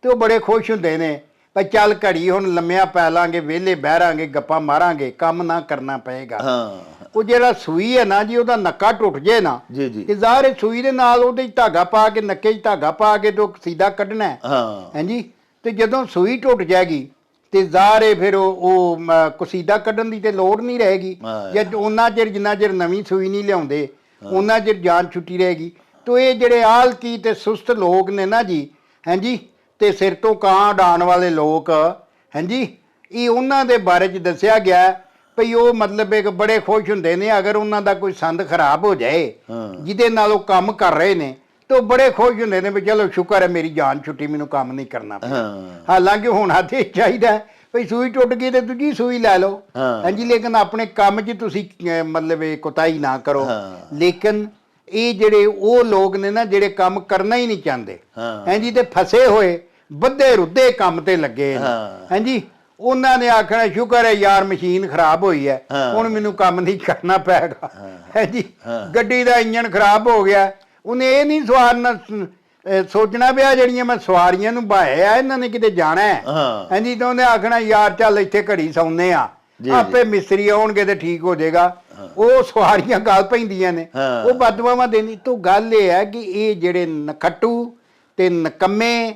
ਤੇ ਉਹ ਬੜੇ ਖੁਸ਼ ਹੁੰਦੇ ਨੇ ਭਾਈ ਚੱਲ ਘੜੀ ਹੁਣ ਲੰਮਿਆਂ ਪੈ ਲਾਂਗੇ, ਵਿਹਲੇ ਬਹਿ ਰਾਂਗੇ, ਗੱਪਾਂ ਮਾਰਾਂਗੇ, ਕੰਮ ਨਾ ਕਰਨਾ ਪਏਗਾ। ਉਹ ਜਿਹੜਾ ਸੂਈ ਹੈ ਨਾ ਜੀ, ਉਹਦਾ ਨੱਕਾ ਟੁੱਟ ਜੇ ਨਾ, ਤੇ ਜ਼ਾਹਰ ਸੂਈ ਦੇ ਨਾਲ ਉਹਦੇ 'ਚ ਧਾਗਾ ਪਾ ਕੇ, ਨੱਕੇ 'ਚ ਧਾਗਾ ਪਾ ਕੇ ਤੋਂ ਕਸੀਦਾ ਕੱਢਣਾ ਹੈ। ਹਾਂਜੀ, ਤੇ ਜਦੋਂ ਸੂਈ ਟੁੱਟ ਜਾਏਗੀ ਤੇ ਜ਼ਾਹਰ ਫਿਰ ਉਹ ਕਸੀਦਾ ਕੱਢਣ ਦੀ ਤੇ ਲੋੜ ਨਹੀਂ ਰਹੇਗੀ। ਜੇ ਉਹਨਾਂ ਚਿਰ ਜਿੰਨਾ ਚਿਰ ਨਵੀਂ ਸੂਈ ਨਹੀਂ ਲਿਆਉਂਦੇ, ਉਹਨਾਂ ਚਿਰ ਜਾਨ ਛੁੱਟੀ ਰਹੇਗੀ। ਤੋ ਇਹ ਜਿਹੜੇ ਆਲਕੀ ਤੇ ਸੁਸਤ ਲੋਕ ਨੇ ਨਾ ਜੀ, ਹਾਂਜੀ, ਤੇ ਸਿਰ ਤੋਂ ਕਾਂ ਉਡਾਉਣ ਵਾਲੇ ਲੋਕ, ਹਾਂਜੀ, ਇਹ ਉਹਨਾਂ ਦੇ ਬਾਰੇ 'ਚ ਦੱਸਿਆ ਗਿਆ ਭਈ ਉਹ ਮਤਲਬ ਇੱਕ ਬੜੇ ਖੁਸ਼ ਹੁੰਦੇ ਨੇ ਅਗਰ ਉਹਨਾਂ ਦਾ ਕੋਈ ਸੰਦ ਖਰਾਬ ਹੋ ਜਾਏ ਜਿਹਦੇ ਨਾਲ ਉਹ ਕੰਮ ਕਰ ਰਹੇ ਨੇ, ਤੇ ਉਹ ਬੜੇ ਖੁਸ਼ ਹੁੰਦੇ ਨੇ ਵੀ ਚਲੋ ਸ਼ੁਕਰ ਹੈ ਮੇਰੀ ਜਾਨ ਛੁੱਟੀ, ਮੈਨੂੰ ਕੰਮ ਨਹੀਂ ਕਰਨਾ ਪਿਆ। ਹਾਲਾਂਕਿ ਹੋਣਾ ਤੇ ਚਾਹੀਦਾ ਭਈ ਸੂਈ ਟੁੱਟ ਗਈ ਤੇ ਦੂਜੀ ਸੂਈ ਲੈ ਲਓ, ਹਾਂਜੀ, ਲੇਕਿਨ ਆਪਣੇ ਕੰਮ 'ਚ ਤੁਸੀਂ ਮਤਲਬ ਇਹ ਕੋਤਾਹੀ ਨਾ ਕਰੋ। ਲੇਕਿਨ ਇਹ ਜਿਹੜੇ ਉਹ ਲੋਕ ਨੇ ਨਾ ਜਿਹੜੇ ਕੰਮ ਕਰਨਾ ਹੀ ਨਹੀਂ ਚਾਹੁੰਦੇ, ਹਾਂਜੀ, ਤੇ ਫਸੇ ਹੋਏ ਵੱਧੇ ਰੁੱਧੇ ਕੰਮ ਤੇ ਲੱਗੇ ਨੇ, ਹਾਂਜੀ, ਉਹਨਾਂ ਨੇ ਆਖਣਾ ਸ਼ੁਕਰ ਹੈ ਯਾਰ ਮਸ਼ੀਨ ਖਰਾਬ ਹੋਈ ਹੈ, ਹੁਣ ਮੈਨੂੰ ਕੰਮ ਨਹੀਂ ਕਰਨਾ ਪਏਗਾ। ਹਾਂਜੀ, ਗੱਡੀ ਦਾ ਇੰਜਣ ਖਰਾਬ ਹੋ ਗਿਆ, ਉਹਨੇ ਇਹ ਨਹੀਂ ਸੋਚਣਾ ਪਿਆ ਜਿਹੜੀਆਂ ਮੈਂ ਸਵਾਰੀਆਂ ਨੂੰ ਬਾਇਆ ਇਹਨਾਂ ਨੇ ਕਿਤੇ ਜਾਣਾ ਹੈ, ਹਾਂਜੀ, ਤਾਂ ਉਹਨੇ ਆਖਣਾ ਯਾਰ ਚੱਲ ਇੱਥੇ ਘੜੀ ਸੌਂਦੇ ਆ, ਆਪੇ ਮਿਸਤਰੀ ਆਉਣਗੇ ਤੇ ਠੀਕ ਹੋ ਜਾਏਗਾ। ਉਹ ਸਵਾਰੀਆਂ ਗੱਲ ਪੈਂਦੀਆਂ ਨੇ, ਉਹ ਬਦਦੁਆਵਾਂ ਦੇਣੀ। ਤੋਂ ਗੱਲ ਇਹ ਹੈ ਕਿ ਇਹ ਜਿਹੜੇ ਨਖੱਟੂ ਤੇ ਨਕੰਮੇ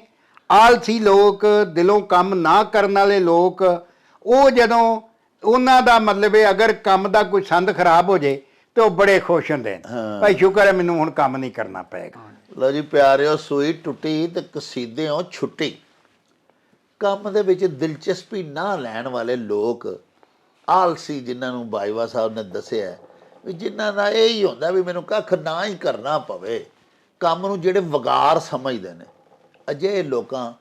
ਆਲਸੀ ਲੋਕ, ਦਿਲੋਂ ਕੰਮ ਨਾ ਕਰਨ ਵਾਲੇ ਲੋਕ, ਉਹ ਜਦੋਂ ਉਹਨਾਂ ਦਾ ਮਤਲਬ ਹੈ ਅਗਰ ਕੰਮ ਦਾ ਕੋਈ ਸੰਦ ਖਰਾਬ ਹੋ ਜੇ ਤੇ ਉਹ ਬੜੇ ਖੁਸ਼ ਹੁੰਦੇ ਨੇ, ਭਾਈ ਸ਼ੁਕਰ ਹੈ ਮੈਨੂੰ ਹੁਣ ਕੰਮ ਨਹੀਂ ਕਰਨਾ ਪਏਗਾ। ਲਓ ਜੀ ਪਿਆਰਿਓ, ਸੂਈ ਟੁੱਟੀ ਤੇ ਕਸੀਦਿਓਂ ਛੁੱਟੀ। ਕੰਮ ਦੇ ਵਿੱਚ ਦਿਲਚਸਪੀ ਨਾ ਲੈਣ ਵਾਲੇ ਲੋਕ, ਆਲਸੀ, ਜਿਨ੍ਹਾਂ ਨੂੰ ਬਾਜਵਾ ਸਾਹਿਬ ਨੇ ਦੱਸਿਆ ਵੀ ਜਿਨ੍ਹਾਂ ਦਾ ਇਹ ਹੀ ਹੁੰਦਾ ਵੀ ਮੈਨੂੰ ਕੱਖ ਨਾ ਹੀ ਕਰਨਾ ਪਵੇ, ਕੰਮ ਨੂੰ ਜਿਹੜੇ ਵਗਾਰ ਸਮਝਦੇ ਨੇ, ਅਜਿਹੇ ਲੋਕਾਂ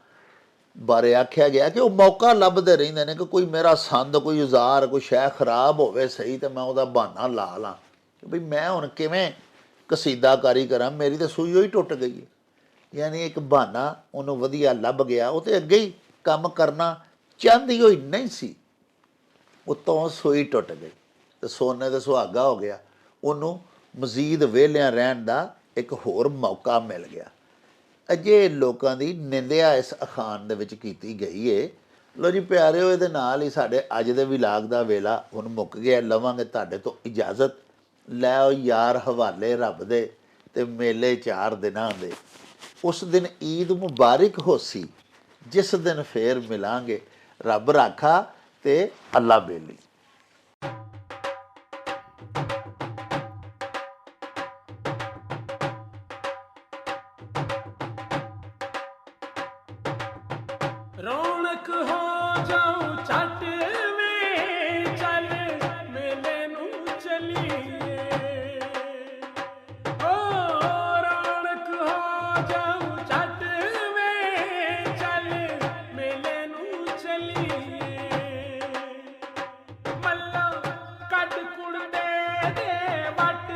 ਬਾਰੇ ਆਖਿਆ ਗਿਆ ਕਿ ਉਹ ਮੌਕਾ ਲੱਭਦੇ ਰਹਿੰਦੇ ਨੇ ਕਿ ਕੋਈ ਮੇਰਾ ਸੰਦ, ਕੋਈ ਔਜ਼ਾਰ, ਕੋਈ ਸ਼ੈ ਖਰਾਬ ਹੋਵੇ ਸਹੀ ਤੇ ਮੈਂ ਉਹਦਾ ਬਹਾਨਾ ਲਾ ਲਾਂ ਕਿ ਬਈ ਮੈਂ ਹੁਣ ਕਿਵੇਂ ਕਸੀਦਾਕਾਰੀ ਕਰਾਂ, ਮੇਰੀ ਤਾਂ ਸੂਈ ਹੋਈ ਟੁੱਟ ਗਈ ਹੈ। ਯਾਨੀ ਇੱਕ ਬਹਾਨਾ ਉਹਨੂੰ ਵਧੀਆ ਲੱਭ ਗਿਆ। ਉਹ ਤਾਂ ਅੱਗੇ ਹੀ ਕੰਮ ਕਰਨਾ ਚਾਹੁੰਦੀ ਹੋਈ ਨਹੀਂ ਸੀ, ਉੱਤੋਂ ਸੂਈ ਟੁੱਟ ਗਈ ਤੇ ਸੋਨੇ ਦਾ ਸੁਹਾਗਾ ਹੋ ਗਿਆ। ਉਹਨੂੰ ਮਜ਼ੀਦ ਵਿਹਲਿਆਂ ਰਹਿਣ ਦਾ ਇੱਕ ਹੋਰ ਮੌਕਾ ਮਿਲ ਗਿਆ। ਅਜੇ ਲੋਕਾਂ ਦੀ ਨਿੰਦਿਆ ਇਸ ਅਖਾਣ ਦੇ ਵਿੱਚ ਕੀਤੀ ਗਈ ਏ। ਲੋ ਜੀ ਪਿਆਰਿਓ, ਇਹਦੇ ਨਾਲ ਹੀ ਸਾਡੇ ਅੱਜ ਦੇ ਵਿਲਾਗ ਦਾ ਵੇਲਾ ਹੁਣ ਮੁੱਕ ਗਿਆ। ਲਵਾਂਗੇ ਤੁਹਾਡੇ ਤੋਂ ਇਜਾਜ਼ਤ। ਲੈ ਆਓ ਯਾਰ ਹਵਾਲੇ ਰੱਬ ਦੇ ਤੇ ਮੇਲੇ 4 ਦਿਨਾਂ ਦੇ। ਉਸ ਦਿਨ ਈਦ ਮੁਬਾਰਕ ਹੋਸੀ, ਜਿਸ ਦਿਨ ਫੇਰ ਮਿਲਾਂਗੇ। ਰੱਬ ਰਾਖਾ ਤੇ ਅੱਲਾ ਬੇਲੀ। ਰੌਣਕ ਹੋ ਜਾਊ ਛੱਟ ਵੇ ਚੱਲ ਮੇਲੇ ਨੂੰ ਚਲੀਏ। ਓ ਰੌਣਕ ਹੋ ਜਾਊ ਛੱਟ ਵੇ ਚੱਲ ਮੇਲੇ ਨੂੰ ਚਲੀਏ। ਮੱਲਾ ਕੱਢ ਕੁੜਦੇ ਦੇ ਵੱਟ